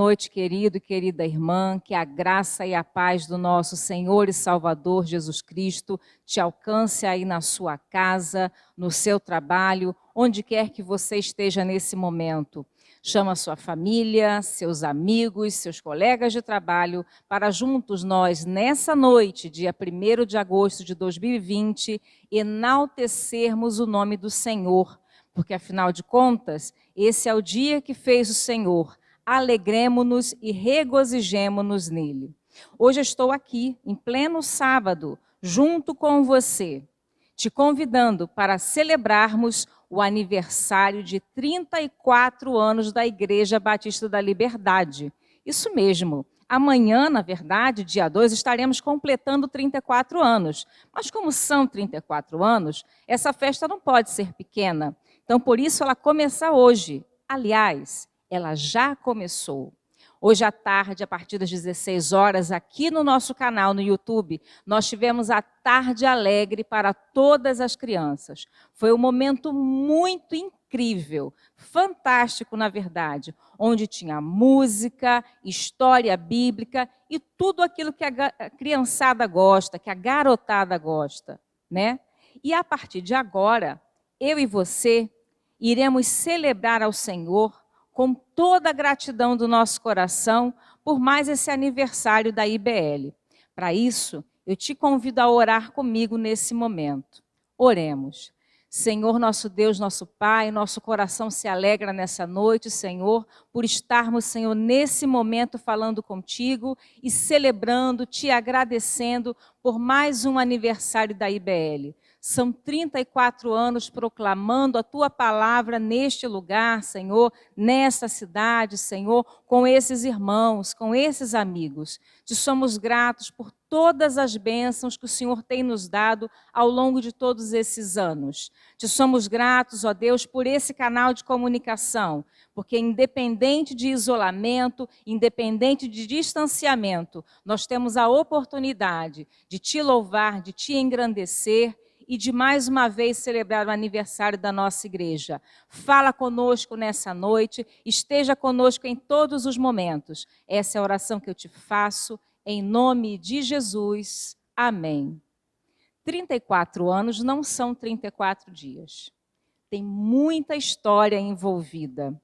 noite, querido e querida irmã, que a graça e a paz do nosso Senhor e Salvador Jesus Cristo te alcance aí na sua casa, no seu trabalho, onde quer que você esteja nesse momento. Chama sua família, seus amigos, seus colegas de trabalho, para juntos nós, nessa noite, dia 1º de agosto de 2020, enaltecermos o nome do Senhor, porque afinal de contas, esse é o dia que fez o Senhor. Alegremo-nos e regozijemo-nos nele. Hoje eu estou aqui, em pleno sábado, junto com você, te convidando para celebrarmos o aniversário de 34 anos da Igreja Batista da Liberdade. Isso mesmo, amanhã, na verdade, dia 2, estaremos completando 34 anos. Mas como são 34 anos, essa festa não pode ser pequena. Então, por isso, ela começa hoje. Aliás, ela já começou. Hoje à tarde, a partir das 16 horas, aqui no nosso canal no YouTube, nós tivemos a Tarde Alegre para todas as crianças. Foi um momento muito incrível, fantástico, na verdade, onde tinha música, história bíblica e tudo aquilo que a criançada gosta, que a garotada gosta, né? E a partir de agora, eu e você iremos celebrar ao Senhor com toda a gratidão do nosso coração por mais esse aniversário da IBL. Para isso, eu te convido a orar comigo nesse momento. Oremos. Senhor, nosso Deus, nosso Pai, nosso coração se alegra nessa noite, Senhor, por estarmos, Senhor, nesse momento falando contigo e celebrando, te agradecendo por mais um aniversário da IBL. São 34 anos proclamando a Tua palavra neste lugar, Senhor, nesta cidade, Senhor, com esses irmãos, com esses amigos. Te somos gratos por todas as bênçãos que o Senhor tem nos dado ao longo de todos esses anos. Te somos gratos, ó Deus, por esse canal de comunicação, porque independente de isolamento, independente de distanciamento, nós temos a oportunidade de Te louvar, de Te engrandecer, e de mais uma vez celebrar o aniversário da nossa igreja. Fala conosco nessa noite, esteja conosco em todos os momentos. Essa é a oração que eu te faço, em nome de Jesus. Amém. 34 anos não são 34 dias. Tem muita história envolvida.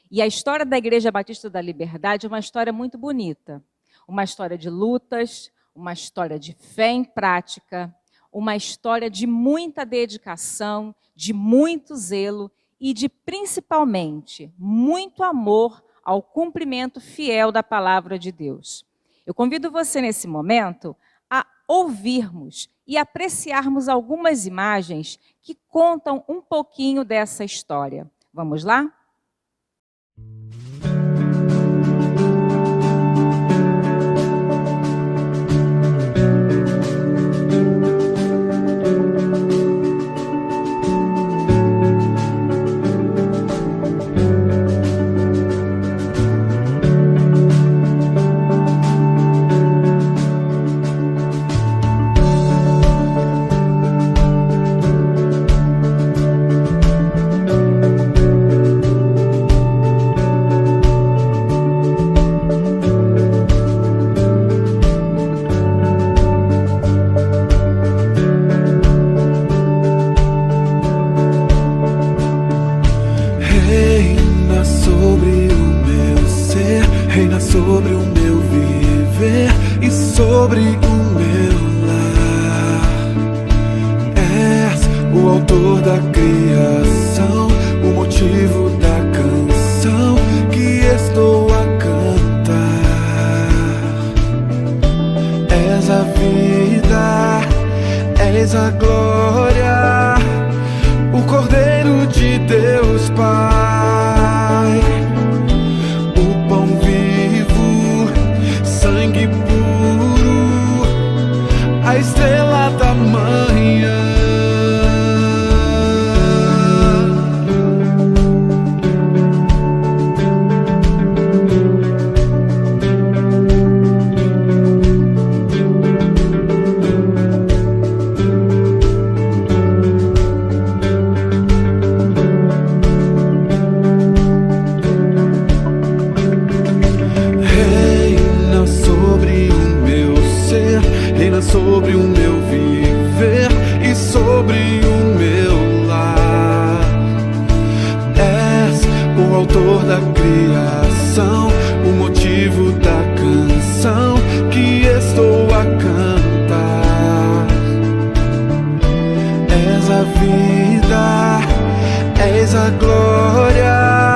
E a história da Igreja Batista da Liberdade é uma história muito bonita. Uma história de lutas, uma história de fé em prática, uma história de muita dedicação, de muito zelo e de, principalmente, muito amor ao cumprimento fiel da palavra de Deus. Eu convido você, nesse momento, a ouvirmos e apreciarmos algumas imagens que contam um pouquinho dessa história. Vamos lá? Reina sobre o meu viver e sobre o meu lar. És o autor da criação, o motivo da canção que estou a cantar. És a vida, és a glória, o Cordeiro de Deus Pai. Sangue puro, a estrela da manhã. da criação, o motivo da canção que estou a cantar. És a vida, és a glória,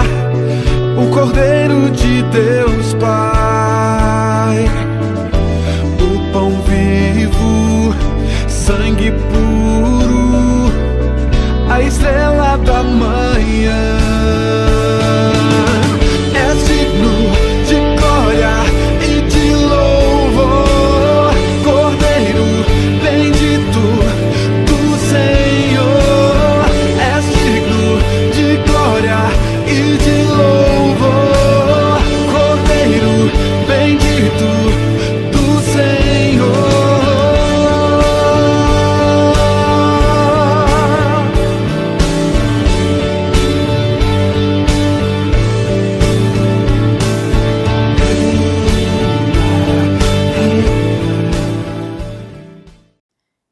o Cordeiro de Deus Pai, o pão vivo, sangue puro, a estrela da manhã. És digno de glória e de louvor, Cordeiro bendito do Senhor. És digno de glória e de louvor, Cordeiro bendito do Senhor.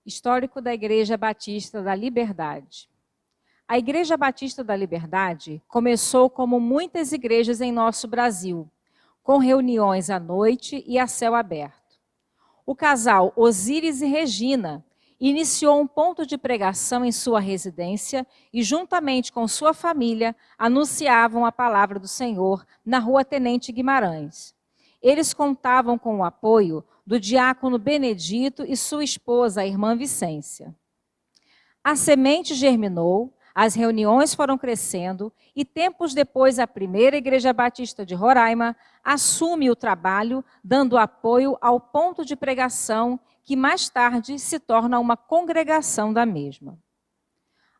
Histórico da Igreja Batista da Liberdade. A Igreja Batista da Liberdade começou como muitas igrejas em nosso Brasil, com reuniões à noite e a céu aberto. O casal Osíris e Regina iniciou um ponto de pregação em sua residência e, juntamente com sua família, anunciavam a palavra do Senhor na Rua Tenente Guimarães. Eles contavam com o apoio do diácono Benedito e sua esposa, a irmã Vicência. A semente germinou, as reuniões foram crescendo e tempos depois a primeira Igreja Batista de Roraima assume o trabalho, dando apoio ao ponto de pregação que mais tarde se torna uma congregação da mesma.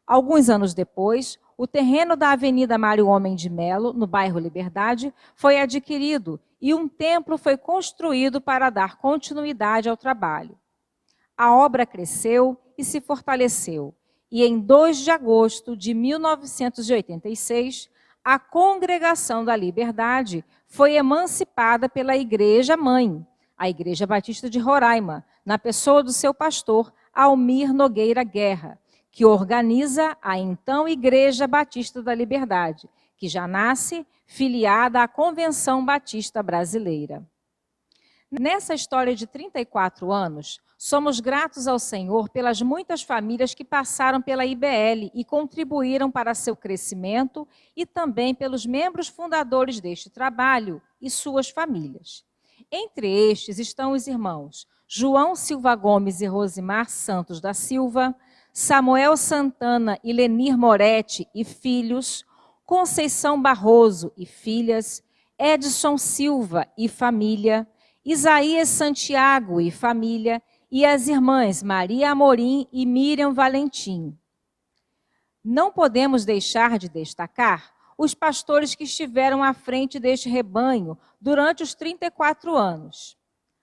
Alguns anos depois, o terreno da Avenida Mário Homem de Melo, no bairro Liberdade, foi adquirido e um templo foi construído para dar continuidade ao trabalho. A obra cresceu e se fortaleceu, e em 2 de agosto de 1986, a Congregação da Liberdade foi emancipada pela Igreja Mãe, a Igreja Batista de Roraima, na pessoa do seu pastor, Almir Nogueira Guerra, que organiza a então Igreja Batista da Liberdade, que já nasce filiada à Convenção Batista Brasileira. Nessa história de 34 anos, somos gratos ao Senhor pelas muitas famílias que passaram pela IBL e contribuíram para seu crescimento e também pelos membros fundadores deste trabalho e suas famílias. Entre estes estão os irmãos João Silva Gomes e Rosimar Santos da Silva, Samuel Santana e Lenir Moretti e filhos, Conceição Barroso e filhas, Edson Silva e família, Isaías Santiago e família, e as irmãs Maria Amorim e Miriam Valentim. Não podemos deixar de destacar os pastores que estiveram à frente deste rebanho durante os 34 anos.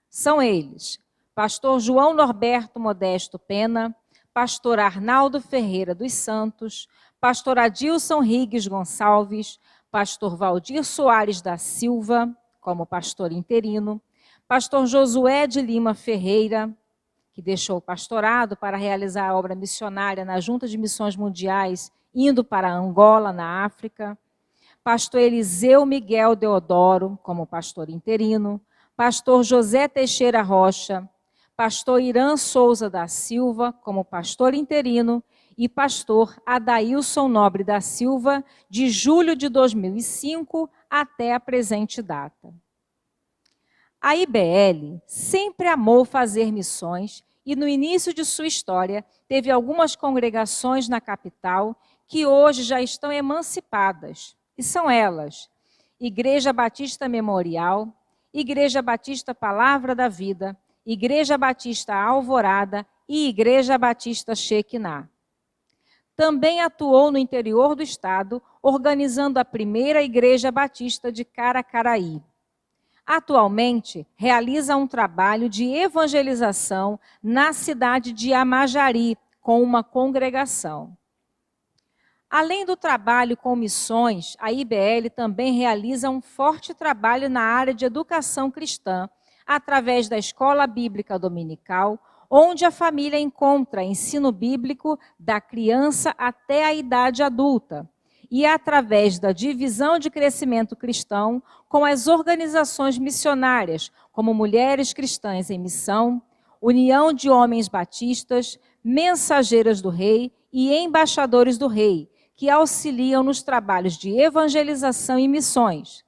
São eles: pastor João Norberto Modesto Pena, pastor Arnaldo Ferreira dos Santos, pastor Adilson Rigues Gonçalves, pastor Valdir Soares da Silva, como pastor interino, pastor Josué de Lima Ferreira, que deixou o pastorado para realizar a obra missionária na Junta de Missões Mundiais, indo para Angola, na África, pastor Eliseu Miguel Deodoro, como pastor interino, pastor José Teixeira Rocha, pastor Irã Souza da Silva, como pastor interino, e pastor Adailson Nobre da Silva, de julho de 2005 até a presente data. A IBL sempre amou fazer missões e no início de sua história teve algumas congregações na capital que hoje já estão emancipadas. E são elas: Igreja Batista Memorial, Igreja Batista Palavra da Vida, Igreja Batista Alvorada e Igreja Batista Shekinah. Também atuou no interior do estado, organizando a primeira Igreja Batista de Caracaraí. Atualmente, realiza um trabalho de evangelização na cidade de Amajari, com uma congregação. Além do trabalho com missões, a IBL também realiza um forte trabalho na área de educação cristã, através da Escola Bíblica Dominical, onde a família encontra ensino bíblico da criança até a idade adulta, e através da divisão de crescimento cristão com as organizações missionárias, como Mulheres Cristãs em Missão, União de Homens Batistas, Mensageiras do Rei e Embaixadores do Rei, que auxiliam nos trabalhos de evangelização e missões.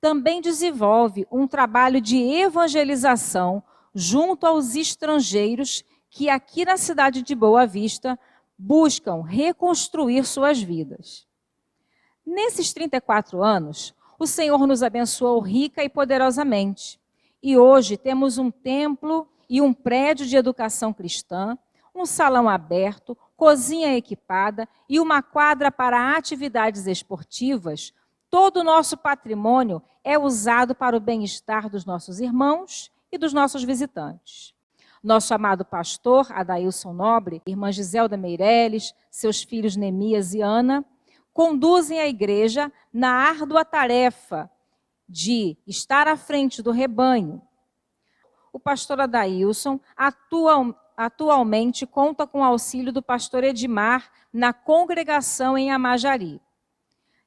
Também desenvolve um trabalho de evangelização junto aos estrangeiros que aqui na cidade de Boa Vista buscam reconstruir suas vidas. Nesses 34 anos, o Senhor nos abençoou rica e poderosamente. E hoje temos um templo e um prédio de educação cristã, um salão aberto, cozinha equipada e uma quadra para atividades esportivas. Todo o nosso patrimônio é usado para o bem-estar dos nossos irmãos e dos nossos visitantes. Nosso amado pastor, Adailson Nobre, irmã Giselda Meireles, seus filhos Neemias e Ana, conduzem a igreja na árdua tarefa de estar à frente do rebanho. O pastor Adailson atualmente conta com o auxílio do pastor Edmar na congregação em Amajari.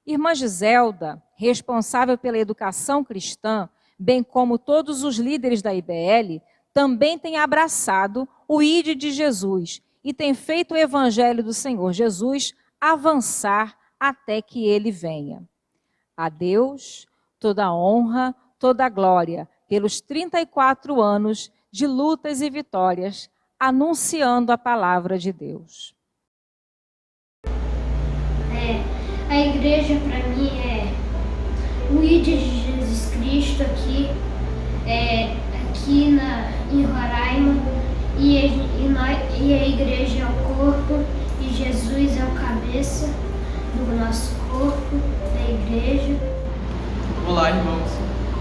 Irmã Giselda, responsável pela educação cristã, bem como todos os líderes da IBL, também tem abraçado o Ide de Jesus e tem feito o evangelho do Senhor Jesus avançar até que ele venha. A Deus toda a honra, toda a glória, pelos 34 anos de lutas e vitórias, anunciando a palavra de Deus. A igreja para mim é o Ide de Jesus Cristo aqui em Roraima, e a igreja é o corpo, e Jesus é o cabeça do nosso corpo, da igreja. Olá, irmãos.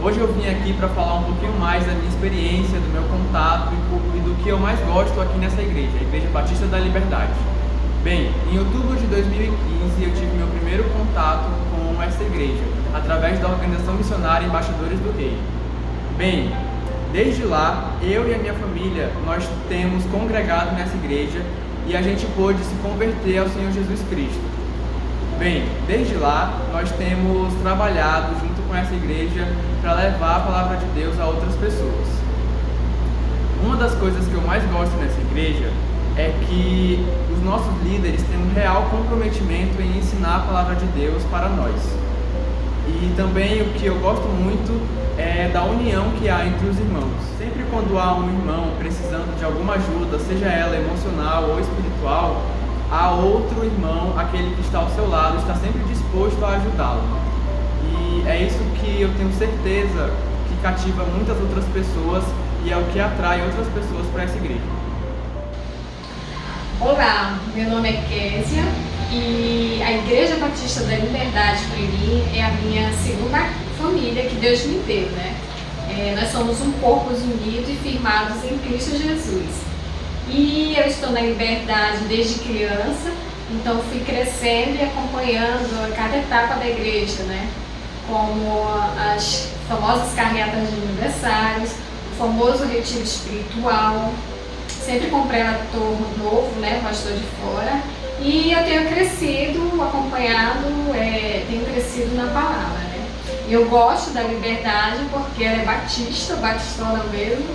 Hoje eu vim aqui para falar um pouquinho mais da minha experiência, do meu contato e do que eu mais gosto aqui nessa igreja, a Igreja Batista da Liberdade. Bem, em outubro de 2015 eu tive meu primeiro contato com essa igreja, através da organização missionária Embaixadores do Rei. Bem, desde lá, eu e a minha família, nós temos congregado nessa igreja e a gente pôde se converter ao Senhor Jesus Cristo. Bem, desde lá, nós temos trabalhado junto com essa igreja para levar a palavra de Deus a outras pessoas. Uma das coisas que eu mais gosto nessa igreja é que os nossos líderes têm um real comprometimento em ensinar a palavra de Deus para nós. E também o que eu gosto muito é da união que há entre os irmãos. Sempre quando há um irmão precisando de alguma ajuda, seja ela emocional ou espiritual, há outro irmão, aquele que está ao seu lado, está sempre disposto a ajudá-lo. E é isso que eu tenho certeza que cativa muitas outras pessoas e é o que atrai outras pessoas para essa igreja. Olá, meu nome é Késia e a Igreja Batista da Liberdade para mim é a minha segunda família que Deus me deu, né? Nós somos um corpo unido e firmados em Cristo Jesus. E eu estou na Liberdade desde criança, então fui crescendo e acompanhando cada etapa da igreja, né? Como as famosas carreatas de aniversários, o famoso retiro espiritual. Sempre com prelator novo, né, pastor de fora, e eu tenho crescido, acompanhado, tenho crescido na palavra, né. E eu gosto da Liberdade porque ela é batistona mesmo,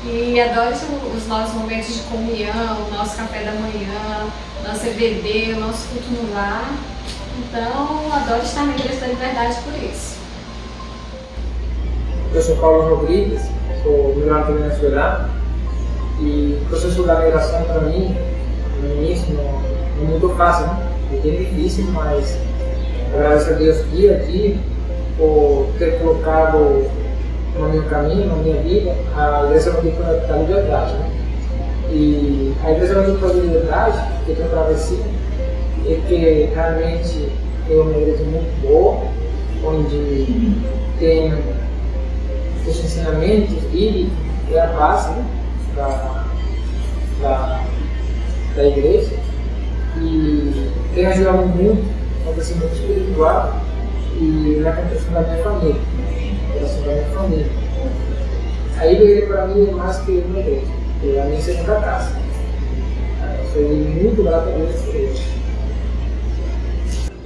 e adoro os nossos momentos de comunhão, o nosso café da manhã, nosso EBD, o nosso culto no lar. Então, adoro estar na Igreja da Liberdade por isso. Eu sou Paulo Rodrigues, sou migrante venezuelano. E o processo da migração para mim, no início, não é muito fácil, né? É bem difícil, mas agradeço a Deus dia a dia por ter colocado no meu caminho, na minha vida, a Igreja Evangélica da Liberdade, né? E a Igreja Evangélica da Liberdade, que eu tenho travessido, é que realmente é uma igreja muito boa, onde tem os ensinamentos bíblicos e a base, né? Da igreja, e tem ajudado muito no crescimento espiritual e na construção da minha família, A igreja para mim é mais que uma igreja, é a minha segunda casa. Eu sou muito grato a Deus por isso.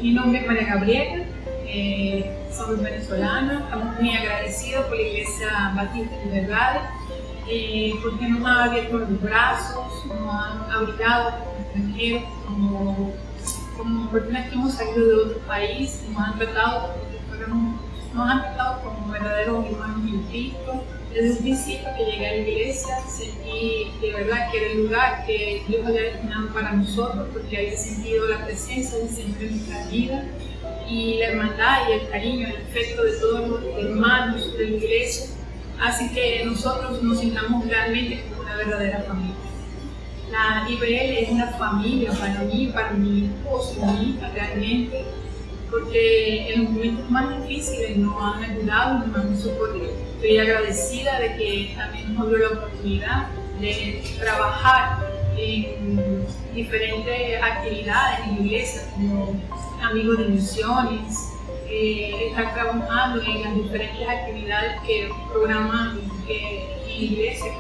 Mi nombre es María Gabriela, somos venezolanas, estamos muy agradecidos por la Iglesia Batista de Verdad, porque nos ha abierto los brazos, nos han abrigado como extranjeros, como personas que hemos salido de otro país, nos han tratado como verdaderos hermanos en Cristo. Desde un principio que llegué a la iglesia sentí de verdad que era el lugar que Dios había destinado para nosotros, porque había sentido la presencia del Señor en nuestra vida y la hermandad y el cariño, el afecto de todos los hermanos de la iglesia, así que nosotros nos sintamos realmente como una verdadera familia. La IBL es una familia para mí, para mi esposo, mi hija realmente, porque en los momentos más difíciles nos han ayudado y nos han socorrido. Estoy agradecida de que también nos dio la oportunidad de trabajar en diferentes actividades en la iglesia, como amigos de misiones, estar trabajando en las diferentes actividades que programan en la iglesia, que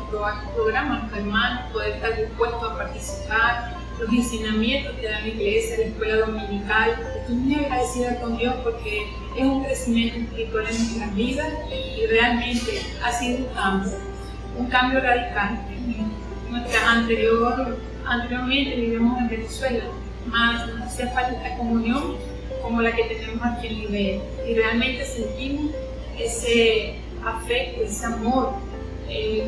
programan los hermanos, poder estar dispuestos a participar, los enseñamientos que da la iglesia, la escuela dominical. Estoy muy agradecida con Dios porque es un crecimiento espiritual en nuestras vidas y realmente ha sido un cambio radical. Anteriormente vivíamos en Venezuela, más nos hacía falta esta comunión como la que tenemos aquí en Liberia y realmente sentimos ese afecto, ese amor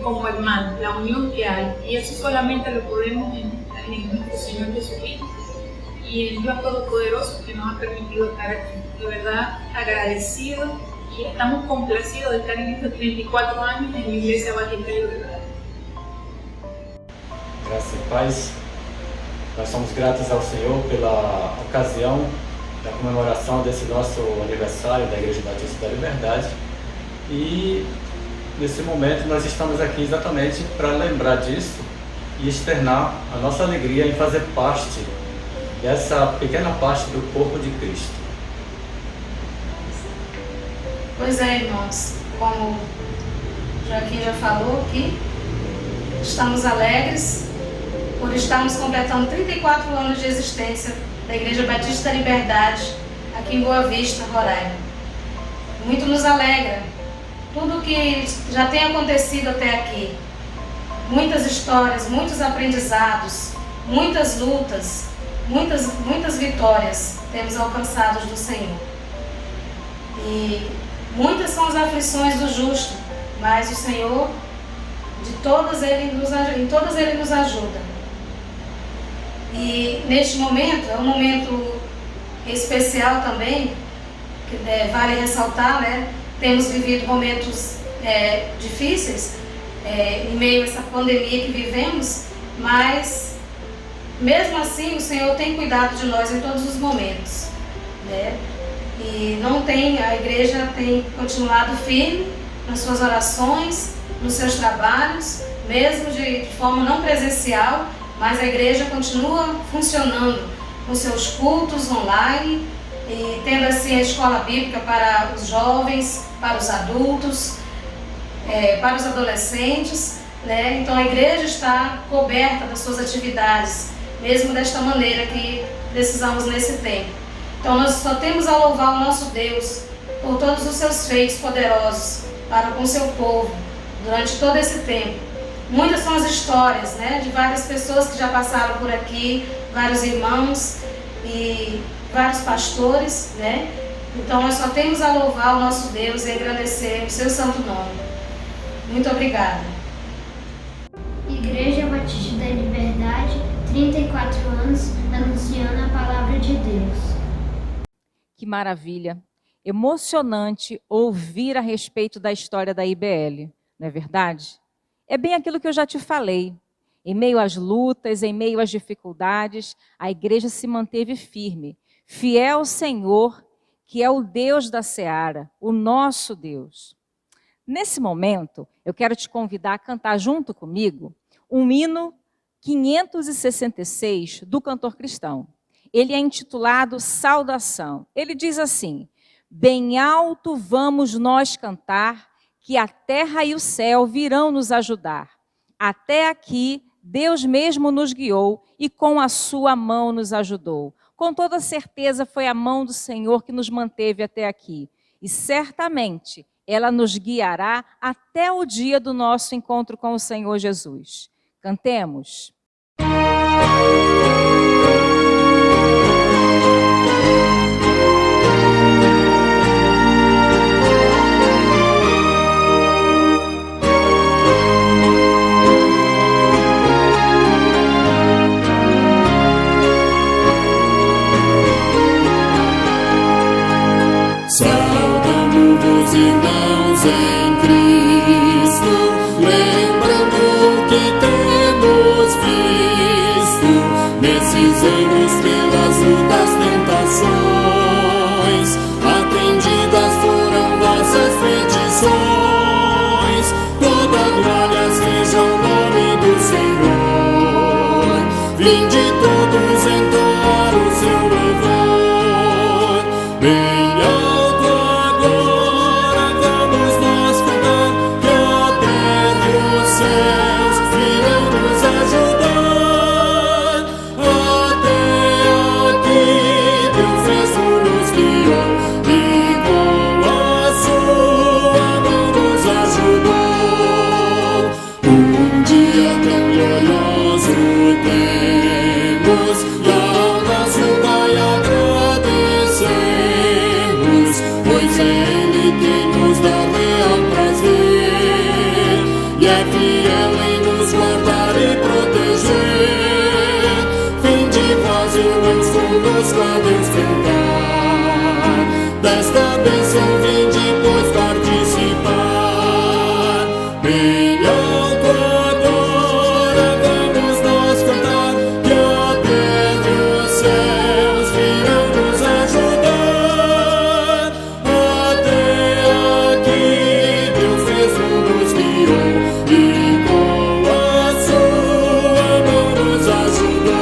como hermanos, la unión que hay, y eso solamente lo podemos en nuestro Señor Jesucristo y el Dios Todopoderoso que nos ha permitido estar aquí. De verdad agradecidos y estamos complacidos de estar en estos 34 años en la Iglesia Batista de Verdad. Graças e paz. Nós somos gratos ao Senhor pela ocasião da comemoração desse nosso aniversário da Igreja Batista da Liberdade. E nesse momento nós estamos aqui exatamente para lembrar disso e externar a nossa alegria em fazer parte dessa pequena parte do corpo de Cristo. Pois é, irmãos, como Joaquim já falou aqui, estamos alegres por estarmos completando 34 anos de existência da Igreja Batista da Liberdade aqui em Boa Vista, Roraima. Muito nos alegra tudo que já tem acontecido até aqui. Muitas histórias, muitos aprendizados, muitas lutas, muitas vitórias temos alcançados do Senhor. E muitas são as aflições do justo, mas o Senhor, em todas ele nos ajuda. E neste momento, é um momento especial também, que vale ressaltar, né? Temos vivido momentos difíceis, em meio a essa pandemia que vivemos, mas mesmo assim o Senhor tem cuidado de nós em todos os momentos, né? E a igreja tem continuado firme nas suas orações, nos seus trabalhos, mesmo de forma não presencial, mas a igreja continua funcionando com seus cultos online e tendo assim a escola bíblica para os jovens, para os adultos, para os adolescentes, né? Então a igreja está coberta das suas atividades, mesmo desta maneira que precisamos nesse tempo. Então nós só temos a louvar o nosso Deus por todos os seus feitos poderosos para com o seu povo durante todo esse tempo. Muitas são as histórias, né, de várias pessoas que já passaram por aqui, vários irmãos e vários pastores, né? Então nós só temos a louvar o nosso Deus e agradecer o seu santo nome. Muito obrigada. Igreja Batista da Liberdade, 34 anos, anunciando a palavra de Deus. Que maravilha! Emocionante ouvir a respeito da história da IBL, não é verdade? É bem aquilo que eu já te falei. Em meio às lutas, em meio às dificuldades, a igreja se manteve firme, fiel ao Senhor, que é o Deus da seara, o nosso Deus. Nesse momento, eu quero te convidar a cantar junto comigo um hino 566 do cantor cristão. Ele é intitulado Saudação. Ele diz assim: bem alto vamos nós cantar, que a terra e o céu virão nos ajudar. Até aqui, Deus mesmo nos guiou e com a sua mão nos ajudou. Com toda certeza foi a mão do Senhor que nos manteve até aqui. E certamente ela nos guiará até o dia do nosso encontro com o Senhor Jesus. Cantemos. Saudamos-vos, irmãos, em Cristo, lembrando que temos visto nesses anos pelas lutas, tentações, atendidas foram vossas petições. Toda glória seja o nome do Senhor. Vinde todos entoar o seu louvor. Bem alto agora vamos nós cantar, que a terra e os céus virão nos ajudar. Até aqui Deus mesmo nos guiou e com a sua mão nos ajudou. Um dia tão glorioso temos e ao nosso Pai agradecemos, pois é Ele quem nos dá real prazer e é fiel em nos guardar e proteger. Vinde vós, irmãos, conosco a Deus cantar, desta bênção vinde, pois participar. Bem alto agora vamos nós cantar, que a terra e os céus virão nos ajudar. Até aqui Deus mesmo nos guiou e com a sua mão nos ajudou.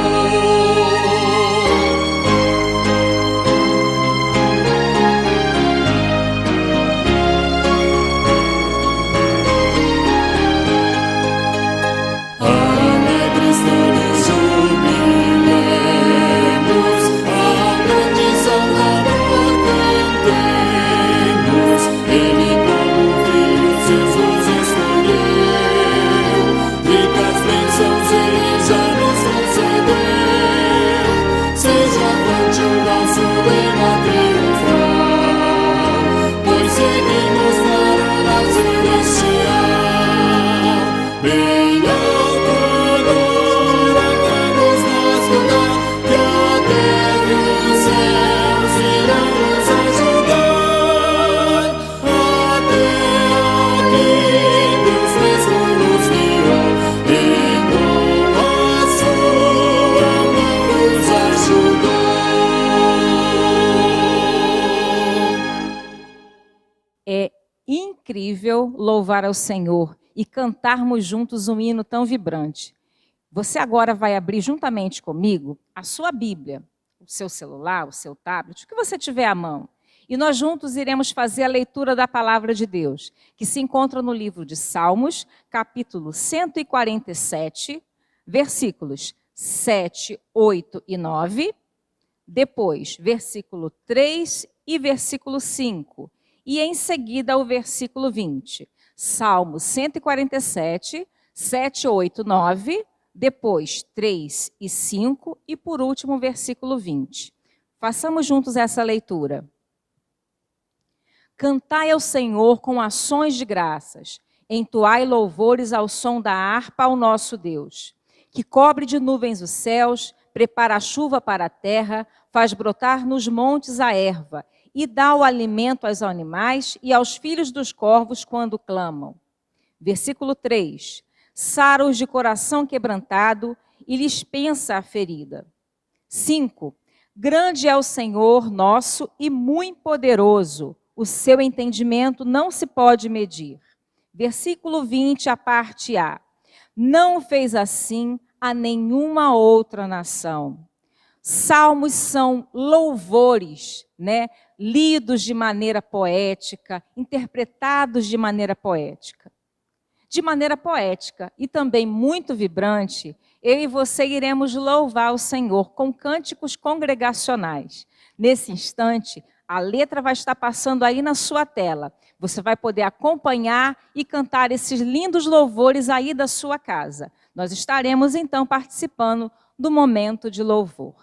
Alegres todos jubilemos, a grande Salvador cantemos. Ele como filho Jesus escolheu, ricas bênçãos Ele já nos concedeu. Seja avante o nosso lema triunfal, pois seguimos na aurora celestial. Bem alto agora vamos nós cantar, que a terra e os céus irão nos ajudar. Até aqui Deus mesmo nos guiou e com a sua mão nos ajudou. É incrível louvar ao Senhor e cantarmos juntos um hino tão vibrante. Você agora vai abrir juntamente comigo a sua Bíblia, o seu celular, o seu tablet, o que você tiver à mão. E nós juntos iremos fazer a leitura da palavra de Deus, que se encontra no livro de Salmos, capítulo 147, versículos 7, 8 e 9, depois versículo 3 e versículo 5, e em seguida o versículo 20. Salmo 147, 7, 8, 9, depois 3 e 5 e por último o versículo 20. Façamos juntos essa leitura. Cantai ao Senhor com ações de graças, entoai louvores ao som da harpa ao nosso Deus, que cobre de nuvens os céus, prepara a chuva para a terra, faz brotar nos montes a erva, e dá o alimento aos animais e aos filhos dos corvos quando clamam. Versículo 3. Sara os de coração quebrantado e lhes pensa a ferida. 5. Grande é o Senhor nosso e muito poderoso, o seu entendimento não se pode medir. Versículo 20, a parte A. Não fez assim a nenhuma outra nação. Salmos são louvores, né? Lidos de maneira poética, interpretados de maneira poética. De maneira poética e também muito vibrante, eu e você iremos louvar o Senhor com cânticos congregacionais. Nesse instante, a letra vai estar passando aí na sua tela. Você vai poder acompanhar e cantar esses lindos louvores aí da sua casa. Nós estaremos, então, participando do momento de louvor.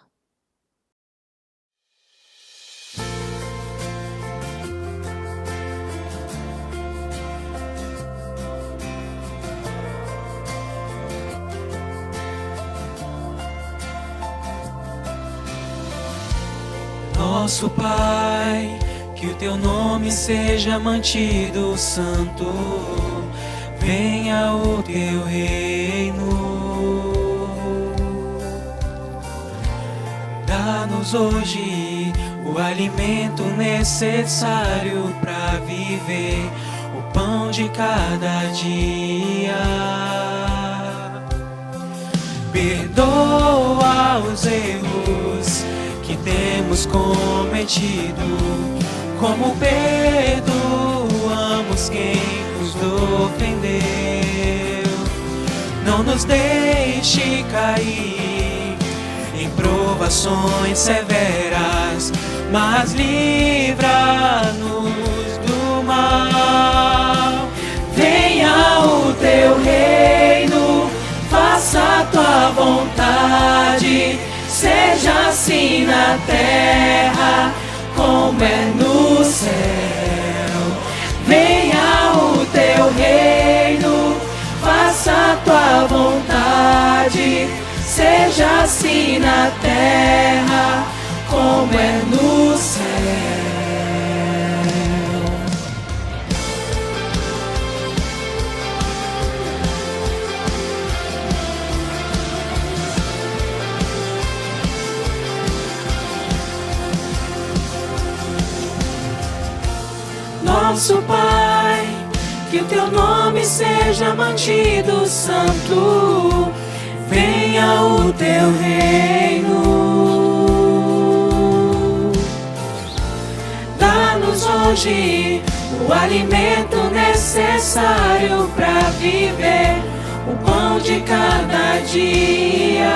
Nosso Pai, que o teu nome seja mantido santo, venha o teu reino. Dá-nos hoje o alimento necessário para viver, o pão de cada dia. Perdoa os erros que temos cometido, como perdoamos quem nos ofendeu. Não nos deixe cair em provações severas, mas livra-nos do mal. Venha o teu reino, faça a tua vontade, seja assim na terra como é no céu. Venha o teu reino, faça a tua vontade, seja assim na terra como é no céu. Nosso Pai, que o teu nome seja mantido santo, venha o teu reino. Dá-nos hoje o alimento necessário para viver, o pão de cada dia.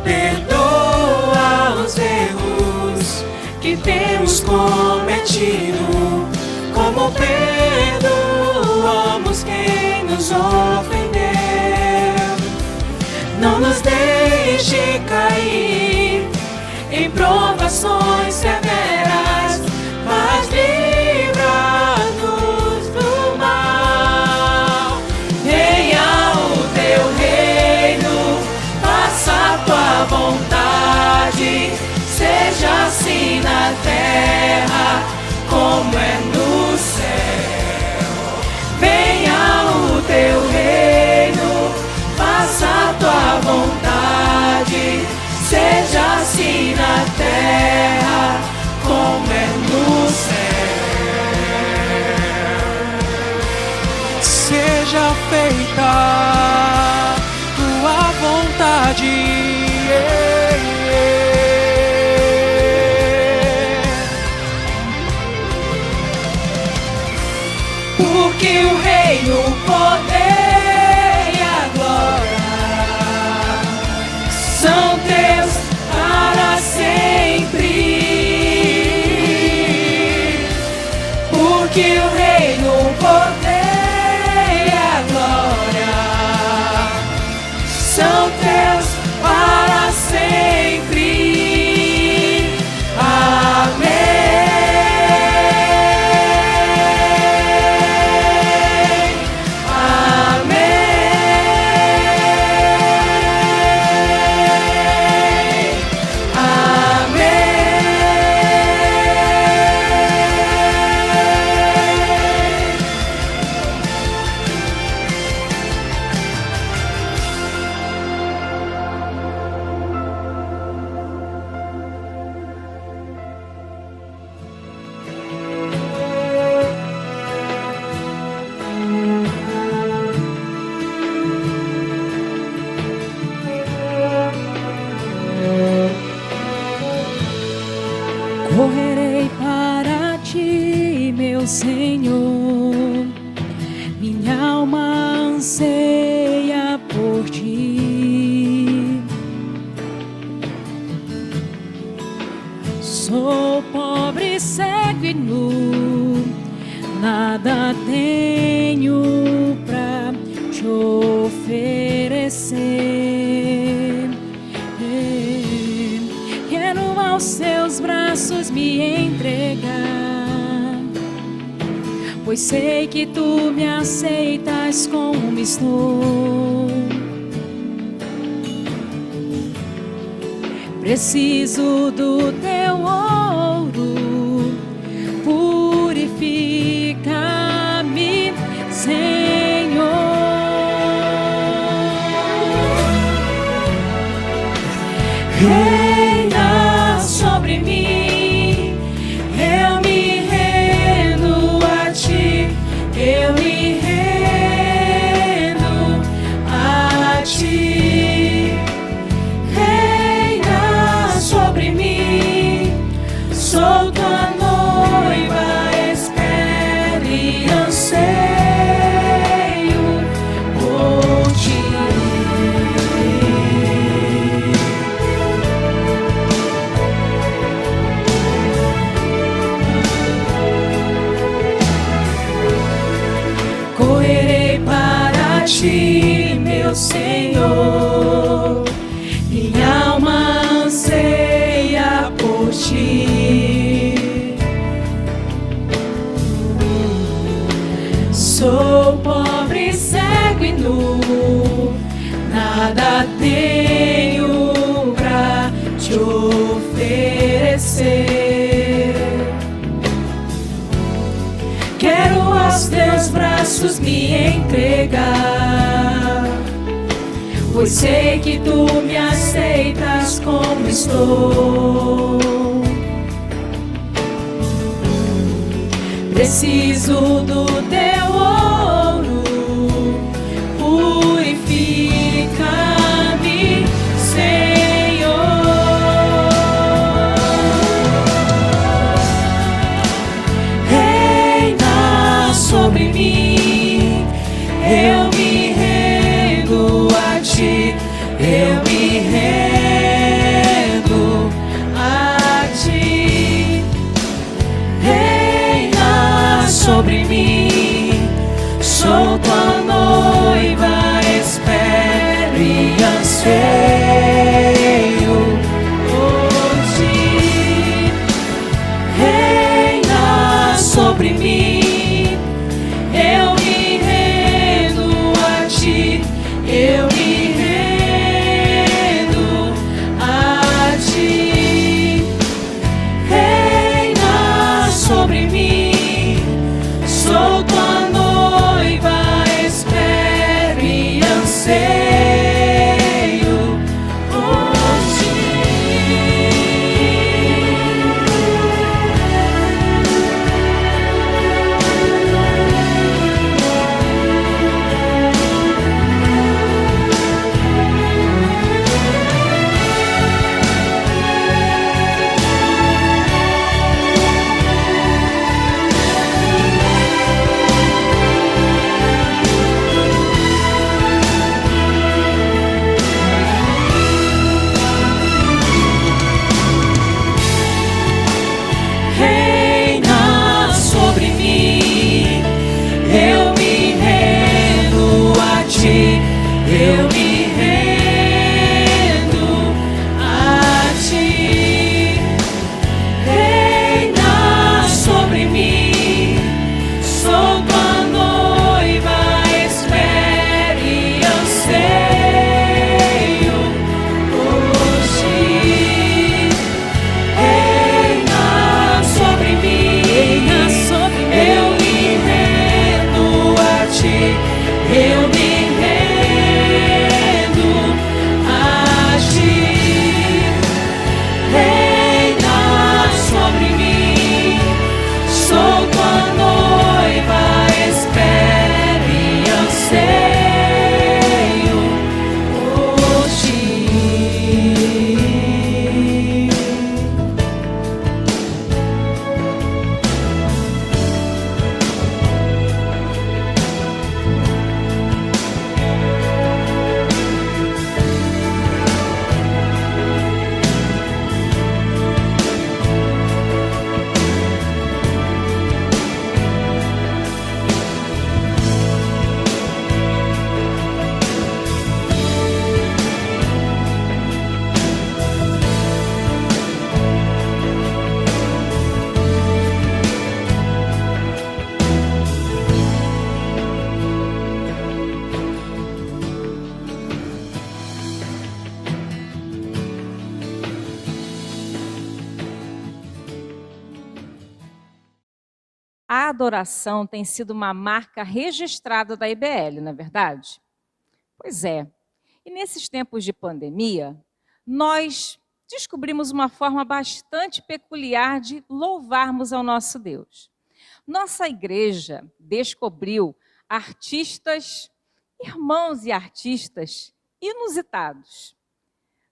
Perdoa os erros que temos cometido, como perdoamos quem nos ofendeu. Não nos deixe cair em provações severas, mas livra-nos do mal. Venha o teu reino, faça a tua vontade, seja assim na terra como é no céu. Venha o teu reino, faça a tua vontade, seja assim na terra como é no céu. Seja feita tua vontade, porque o reino, o poder e a glória são teus para sempre. Porque o reino, o poder e a glória são teus para sempre. Amém. Correrei para ti, meu Senhor, minha alma anseia Sou pobre, cego e nu, nada tenho pra te oferecer. Quero aos seus braços me entregar, pois sei que tu me aceitas como estou. Preciso do teu ouro, purifica-me, Senhor. Reina sobre mim, eu me rendo a ti, eu me rendo a ti. Reina sobre mim, sou tua noiva, espero e anseio por ti. Correrei para ti, meu Senhor, minha alma anseia por ti. Sou pobre, cego e nu, nada tenho pra te oferecer. Quero aos teus braços me entregar, pois sei que tu me aceitas como estou. Preciso do teu ouro, purifica-me, Senhor. Reina sobre mim, eu me rendo a ti, eu me rendo a ti. Reina sobre mim, A adoração tem sido uma marca registrada da IBL, não é verdade? Pois é. E nesses tempos de pandemia, nós descobrimos uma forma bastante peculiar de louvarmos ao nosso Deus. Nossa igreja descobriu artistas, irmãos e artistas inusitados.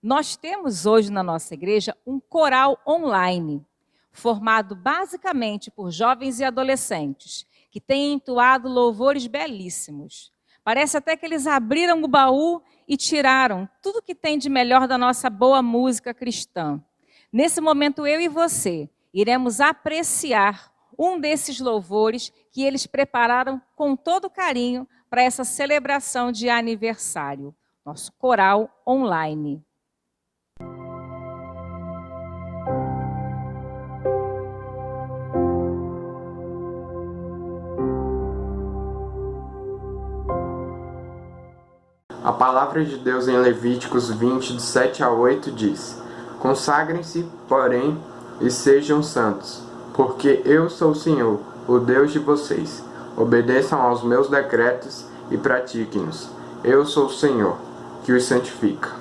Nós temos hoje na nossa igreja um coral online, formado basicamente por jovens e adolescentes, que têm entoado louvores belíssimos. Parece até que eles abriram o baú e tiraram tudo que tem de melhor da nossa boa música cristã. Nesse momento, eu e você iremos apreciar um desses louvores que eles prepararam com todo carinho para essa celebração de aniversário, nosso coral online. A palavra de Deus em Levíticos 20, de 7 a 8 diz: Consagrem-se, porém, e sejam santos, porque eu sou o Senhor, o Deus de vocês. Obedeçam aos meus decretos e pratiquem-nos. Eu sou o Senhor, que os santifica.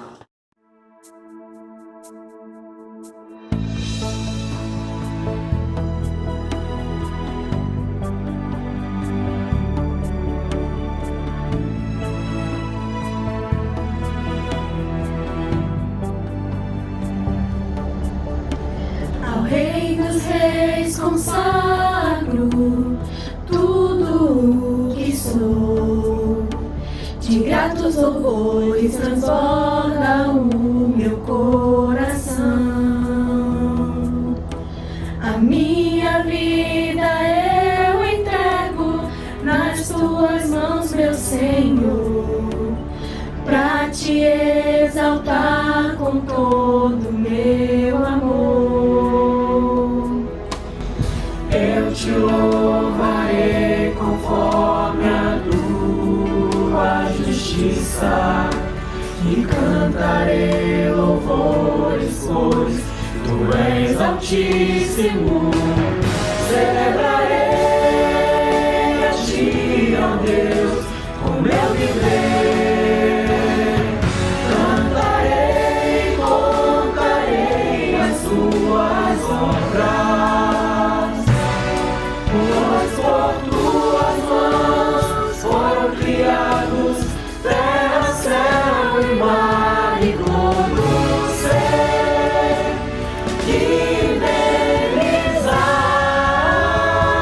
Ao Rei dos Reis consagro tudo o que sou. De gratos louvores transborda o meu coração. A minha vida eu entrego nas tuas mãos, meu Senhor, pra te exaltar com todo o meu amor. Eu te louvarei conforme a tua justiça e cantarei louvores, pois tu és altíssimo. Celebrarei a ti, ó Deus, com meu viver. Cantarei, contarei as tuas obras, pois por tuas mãos foram criados terra, céu e mar e todo ser que neles há.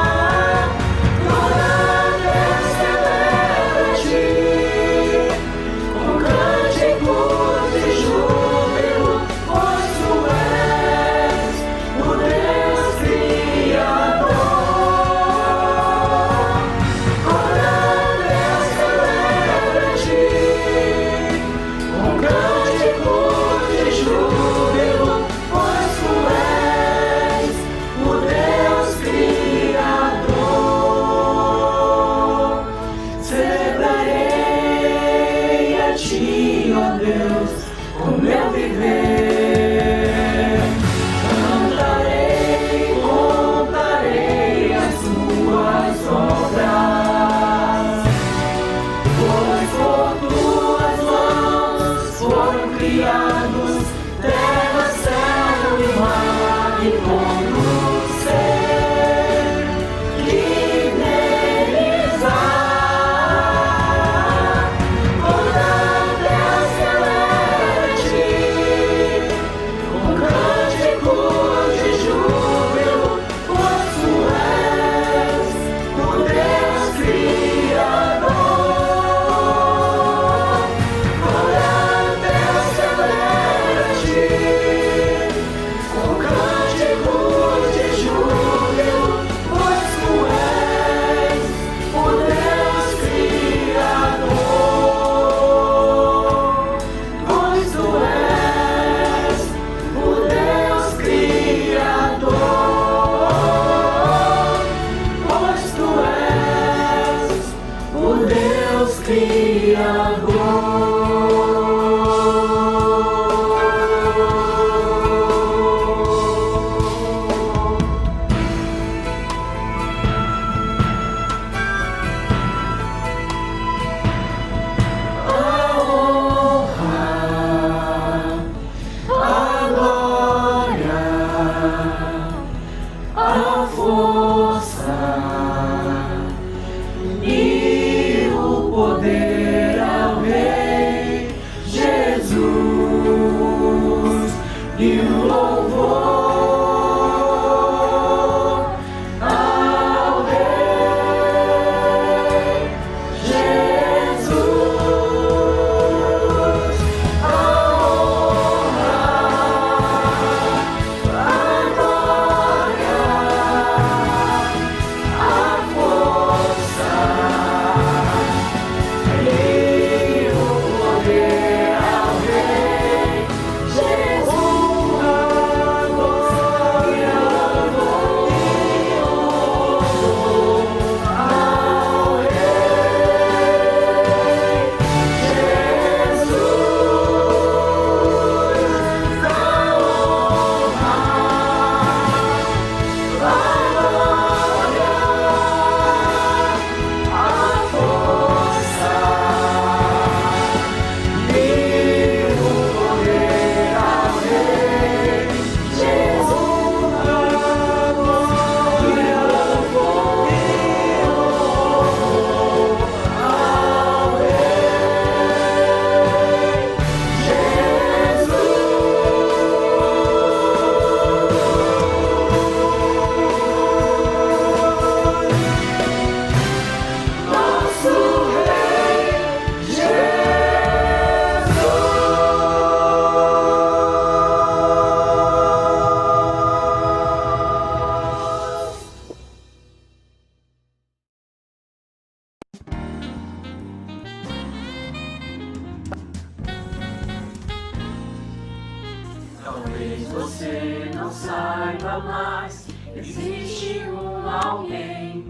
não saiba mais, existe um alguém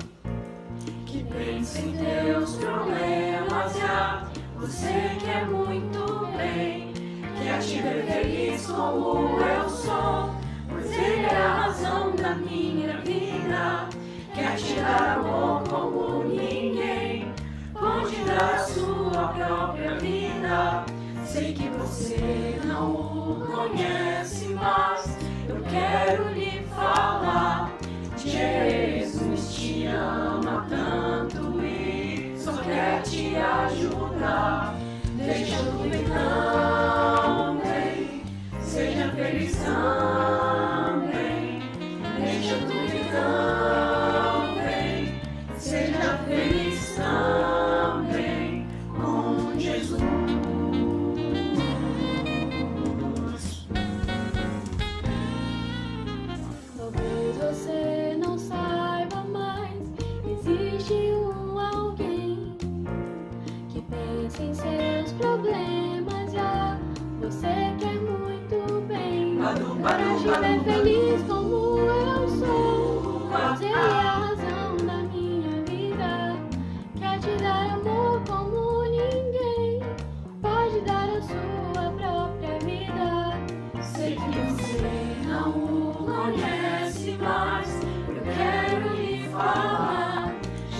que pensa em teus problemas já. Você quer muito bem, quer te ver feliz como eu sou, pois Ele é a razão da minha vida. Quer te dar amor como ninguém pode dar a sua própria vida. Sei que você não o conhece, mas eu quero lhe falar. Jesus te ama tanto e só quer te ajudar. Deixa tudo então, vem, seja feliz também. Deixa tudo então, vem, seja feliz também com Jesus. Talvez você não saiba mais, existe um alguém que pensa em seus problemas já. Você quer muito bem, para te ver feliz como eu sou, pois Ele é a razão da minha vida. Quer te dar amor como ninguém pode dar a sua própria vida. Sei que você não o conhece, mas eu quero lhe falar.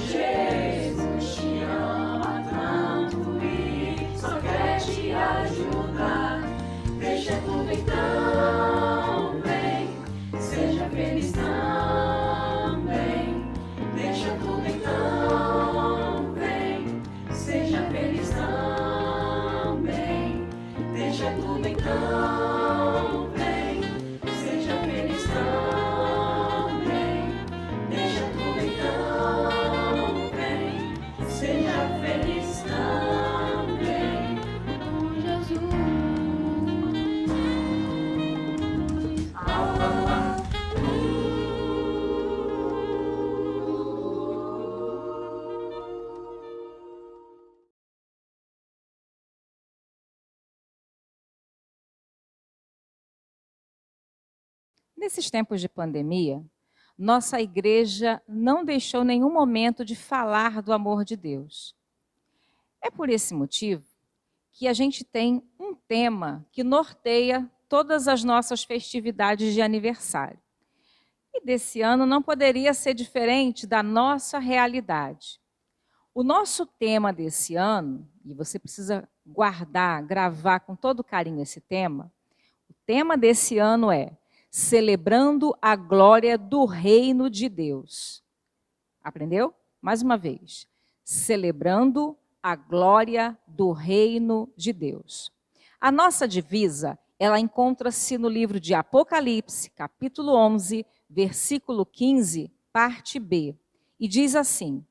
Jesus te ama tanto e só quer te ajudar. Deixa tudo então, vem, seja feliz também. Deixa tudo então, vem, seja feliz também. Deixa tudo então, vem, seja feliz também. Deixa tudo então, vem, seja feliz também com Jesus. Nesses tempos de pandemia, nossa igreja não deixou nenhum momento de falar do amor de Deus. É por esse motivo que a gente tem um tema que norteia todas as nossas festividades de aniversário. E desse ano não poderia ser diferente da nossa realidade. O nosso tema desse ano, e você precisa guardar, gravar com todo carinho esse tema, o tema desse ano é Celebrando a Glória do Reino de Deus. Aprendeu? Mais uma vez. Celebrando a glória do Reino de Deus. A nossa divisa, ela encontra-se no livro de Apocalipse, capítulo 11, versículo 15, parte B. E diz assim: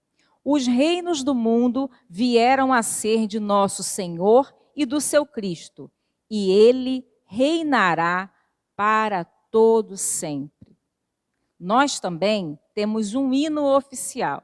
os reinos do mundo vieram a ser de nosso Senhor e do seu Cristo, e Ele reinará para todo sempre. Nós também temos um hino oficial.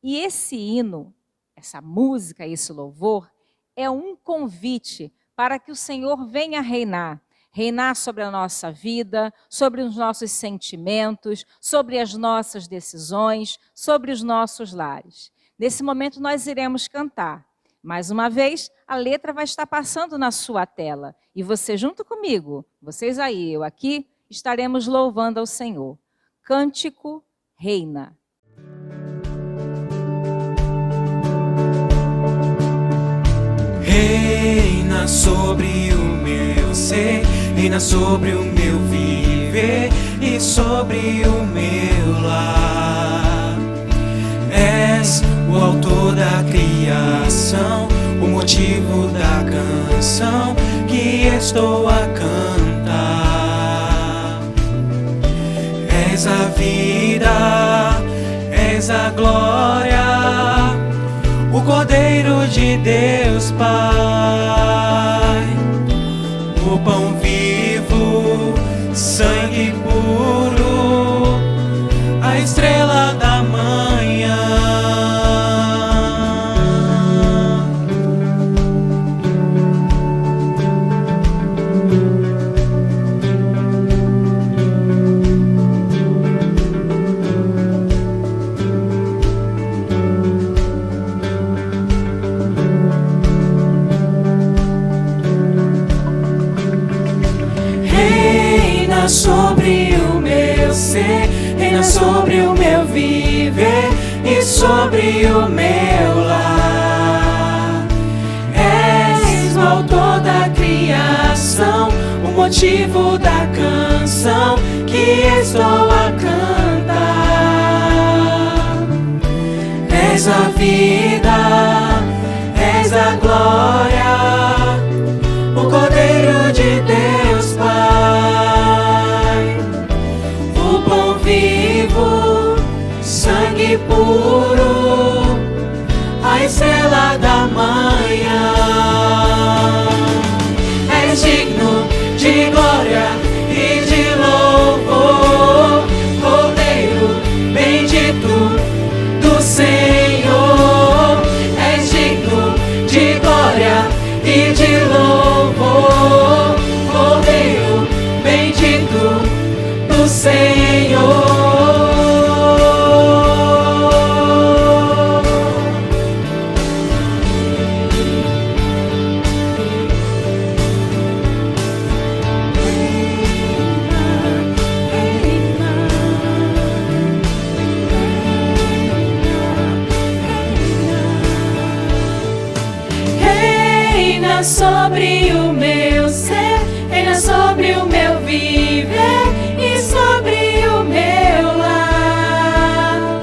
E esse hino, essa música, esse louvor, é um convite para que o Senhor venha reinar. Reinar sobre a nossa vida, sobre os nossos sentimentos, sobre as nossas decisões, sobre os nossos lares. Nesse momento nós iremos cantar. Mais uma vez, a letra vai estar passando na sua tela. E você junto comigo, vocês aí, eu aqui, estaremos louvando ao Senhor. Cântico Reina. Reina sobre o meu ser, reina sobre o meu viver e sobre o meu lar. És o autor da criação, o motivo da canção que estou a cantar. És a vida, és a glória, o Cordeiro de Deus Pai, o pão vivo, sangue puro, a estrela da manhã. sobre o meu viver e sobre o meu lar. És o autor da criação, o motivo da canção que estou a cantar. És a vida, és a glória, o Cordeiro de Deus Pai, o pão vivo, sangue puro, a estrela da manhã. És digno de glória e de louvor, Cordeiro bendito do Senhor. És digno de glória e de louvor, Cordeiro bendito do Senhor. Reina sobre o meu ser, reina sobre o meu viver e sobre o meu lar.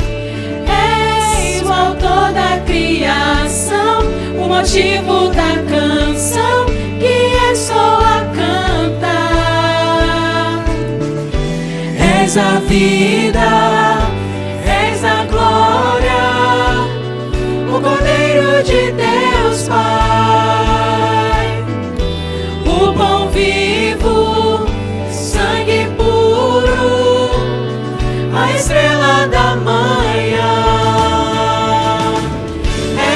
És o autor da criação, o motivo da canção que estou a cantar. És a vida, és a glória, o Cordeiro de Deus Pai, o pão vivo, sangue puro, a estrela da manhã.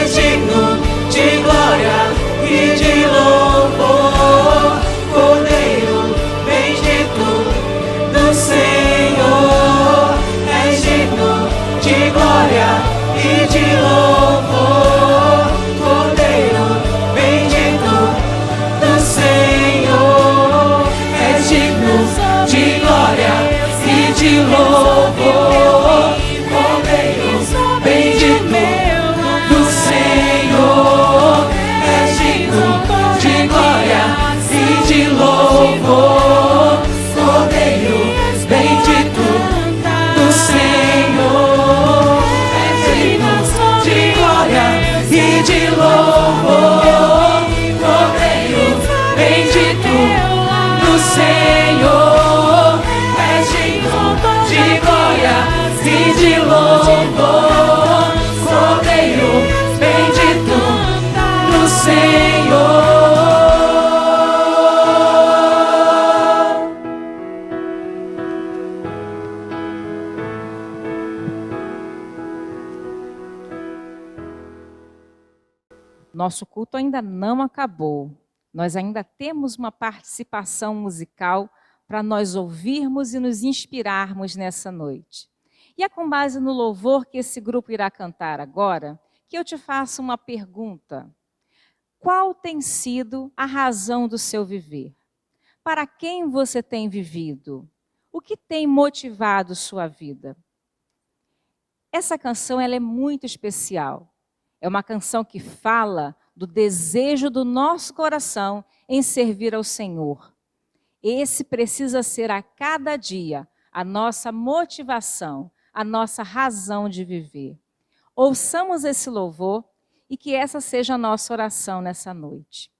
És digno de glória e de louvor, Cordeiro bendito do Senhor. És digno de glória e de louvor, Cordeiro bendito do Senhor. És digno de glória e de louvor, Cordeiro bendito do Senhor. És digno de glória e de louvor, Cordeiro bendito do Senhor. És digno de glória e de louvor, Cordeiro bendito do Senhor. És digno de glória e de louvor, Cordeiro bendito do Senhor. Nosso culto ainda não acabou. Nós ainda temos uma participação musical para nós ouvirmos e nos inspirarmos nessa noite. E é com base no louvor que esse grupo irá cantar agora que eu te faço uma pergunta. Qual tem sido a razão do seu viver? Para quem você tem vivido? O que tem motivado sua vida? Essa canção ela é muito especial. É uma canção que fala do desejo do nosso coração em servir ao Senhor. Esse precisa ser a cada dia a nossa motivação, a nossa razão de viver. Ouçamos esse louvor e que essa seja a nossa oração nessa noite.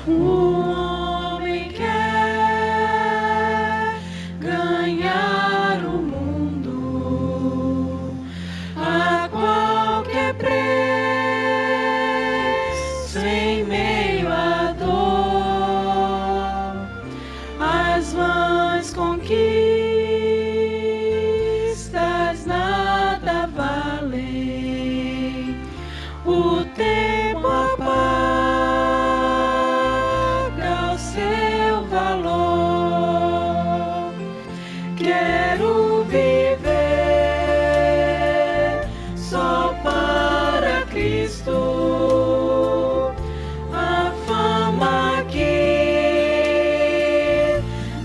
O homem quer ganhar o mundo a qualquer preço, em meio à dor, as vãs conquistas nada valem, o tempo apaga seu valor. Quero viver só para Cristo. A fama que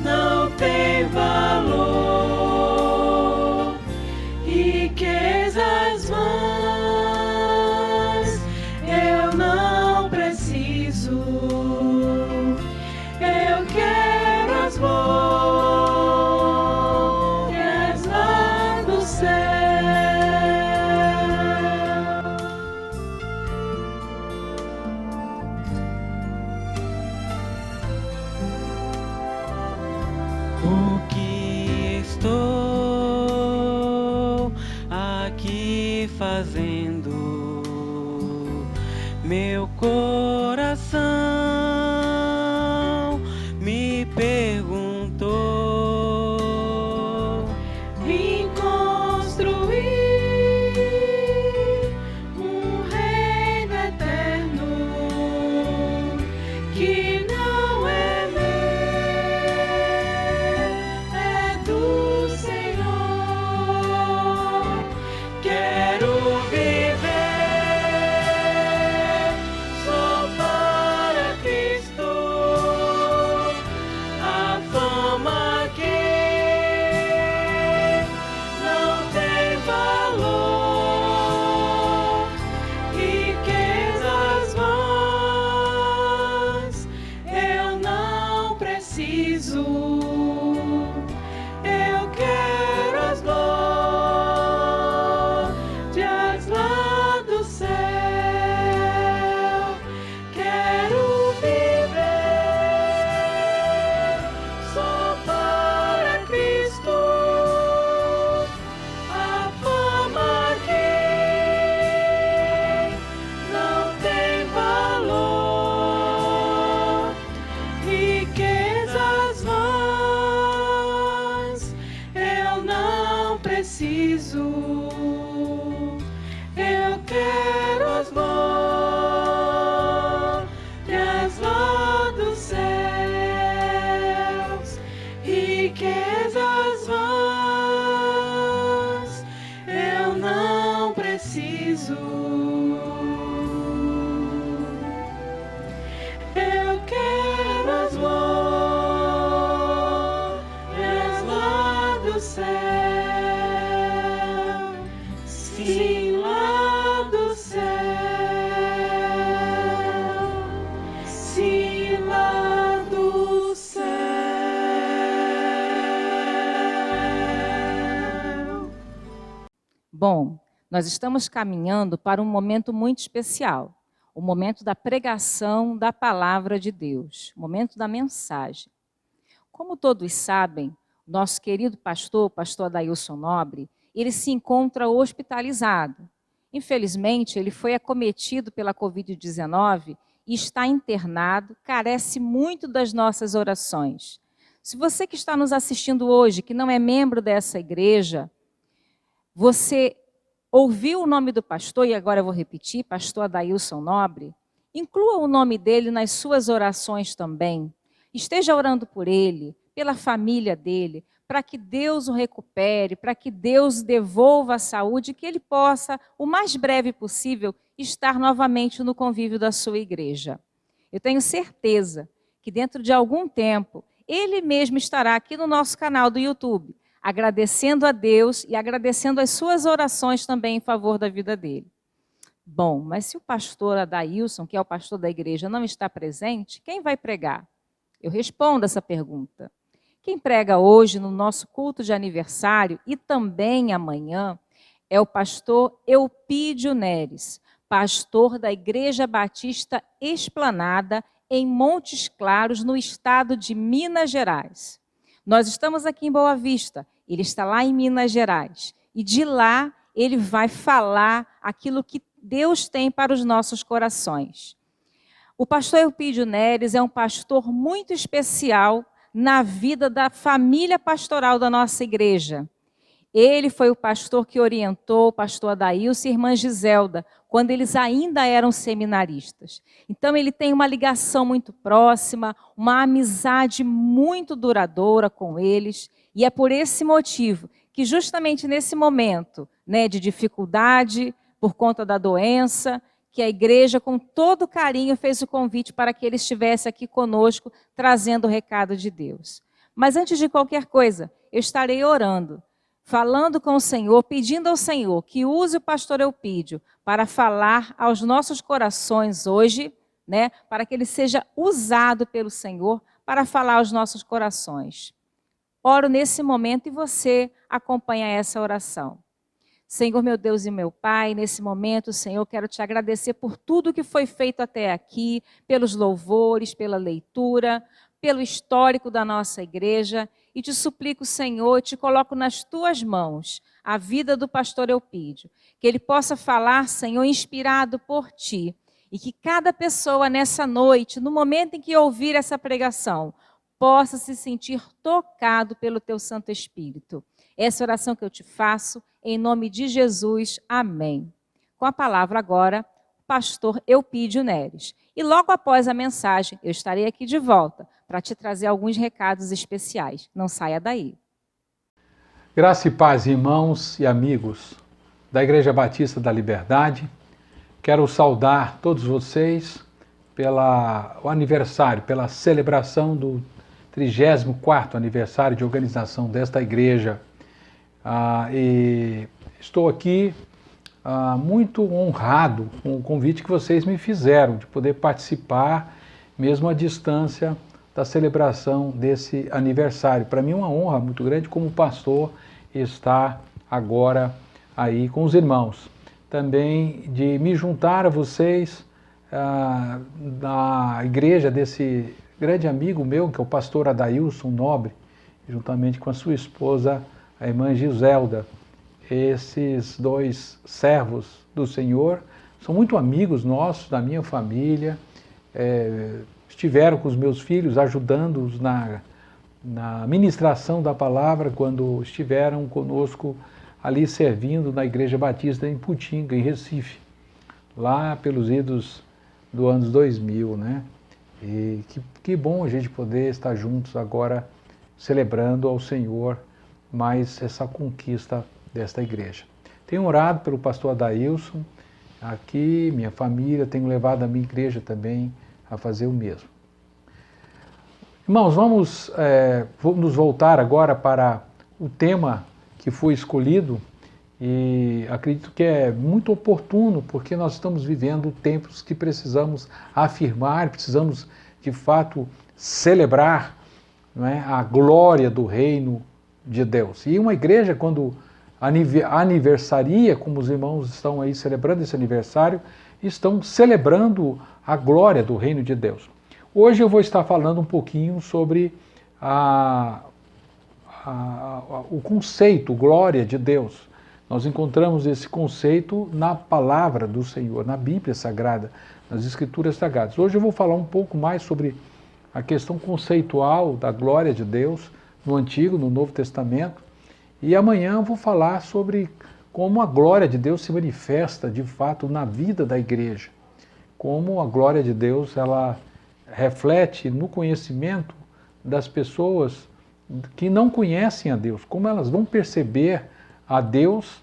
não tem valor, riquezas vãs eu não preciso. Eu quero as glórias lá do céu. O que estou aqui fazendo? Meu coração me perguntou. Vim construir um reino eterno que não é meu, é do Senhor. Quero viver só para Cristo. A fama que não tem valor, riquezas vãs eu não preciso. Eu quero as glórias lá do céu. Quero viver só para Cristo. A fama que não tem valor, riquezas vãs eu não preciso. Eu quero as glórias lá dos céus, riquezas vãs eu não preciso. Eu quero as glórias lá do céu, sim, lá do céu, sim, lá do céu. Bom, nós estamos caminhando para um momento muito especial, o momento da pregação da palavra de Deus, o momento da mensagem. Como todos sabem, nosso querido pastor, o pastor Adailson Nobre, ele se encontra hospitalizado. Infelizmente, ele foi acometido pela Covid-19 e está internado, carece muito das nossas orações. Se você que está nos assistindo hoje, que não é membro dessa igreja, você ouviu o nome do pastor, e agora eu vou repetir, pastor Adailson Nobre, inclua o nome dele nas suas orações também. Esteja orando por ele, pela família dele, para que Deus o recupere, para que Deus devolva a saúde, que ele possa, o mais breve possível, estar novamente no convívio da sua igreja. Eu tenho certeza que dentro de algum tempo, ele mesmo estará aqui no nosso canal do YouTube, agradecendo a Deus e agradecendo as suas orações também em favor da vida dele. Bom, mas se o pastor Adailson, que é o pastor da igreja, não está presente, quem vai pregar? Eu respondo essa pergunta. Quem prega hoje no nosso culto de aniversário e também amanhã é o pastor Eupídio Neres, pastor da Igreja Batista Esplanada em Montes Claros, no estado de Minas Gerais. Nós estamos aqui em Boa Vista, ele está lá em Minas Gerais. E de lá ele vai falar aquilo que Deus tem para os nossos corações. O pastor Eupídio Neres é um pastor muito especial na vida da família pastoral da nossa igreja. Ele foi o pastor que orientou o pastor Adailson e a irmã Giselda, quando eles ainda eram seminaristas. Então ele tem uma ligação muito próxima, uma amizade muito duradoura com eles, e é por esse motivo que justamente nesse momento, né, de dificuldade por conta da doença, que a igreja com todo carinho fez o convite para que ele estivesse aqui conosco, trazendo o recado de Deus. Mas antes de qualquer coisa, eu estarei orando, falando com o Senhor, pedindo ao Senhor que use o pastor Eupídio para falar aos nossos corações hoje, né, para que ele seja usado pelo Senhor para falar aos nossos corações. Oro nesse momento e você acompanha essa oração. Senhor, meu Deus e meu Pai, nesse momento, Senhor, quero te agradecer por tudo que foi feito até aqui, pelos louvores, pela leitura, pelo histórico da nossa igreja, e te suplico, Senhor, te coloco nas tuas mãos a vida do pastor Eupídio, que ele possa falar, Senhor, inspirado por ti, e que cada pessoa nessa noite, no momento em que ouvir essa pregação, possa se sentir tocado pelo teu Santo Espírito. Essa oração que eu te faço, em nome de Jesus, amém. Com a palavra agora, o pastor Eupídio Neres. E logo após a mensagem, eu estarei aqui de volta para te trazer alguns recados especiais. Não saia daí. Graça e paz, irmãos e amigos da Igreja Batista da Liberdade. Quero saudar todos vocês pelo aniversário, pela celebração do 34º aniversário de organização desta igreja. E estou aqui muito honrado com o convite que vocês me fizeram de poder participar, mesmo à distância, da celebração desse aniversário. Para mim é uma honra muito grande como pastor estar agora aí com os irmãos. Também de me juntar a vocês na igreja desse grande amigo meu, que é o pastor Adailson Nobre, juntamente com a sua esposa, a irmã Giselda. Esses dois servos do Senhor são muito amigos nossos, da minha família, estiveram com os meus filhos, ajudando-os na ministração da palavra, quando estiveram conosco ali servindo na Igreja Batista em Putinga, em Recife, lá pelos idos do anos 2000, né? E que bom a gente poder estar juntos agora, celebrando ao Senhor mais essa conquista desta igreja. Tenho orado pelo pastor Adailson, aqui, minha família, tenho levado a minha igreja também a fazer o mesmo. Irmãos, vamos nos voltar agora para o tema que foi escolhido, e acredito que é muito oportuno, porque nós estamos vivendo tempos que precisamos afirmar, precisamos de fato celebrar, não é, a glória do reino de Deus. E uma igreja, quando aniversaria, como os irmãos estão aí celebrando esse aniversário, estão celebrando a glória do reino de Deus. Hoje eu vou estar falando um pouquinho sobre o conceito glória de Deus. Nós encontramos esse conceito na palavra do Senhor, na Bíblia Sagrada, nas Escrituras Sagradas. Hoje eu vou falar um pouco mais sobre a questão conceitual da glória de Deus no Antigo, no Novo Testamento, e amanhã eu vou falar sobre como a glória de Deus se manifesta de fato na vida da igreja, como a glória de Deus ela reflete no conhecimento das pessoas que não conhecem a Deus, como elas vão perceber a Deus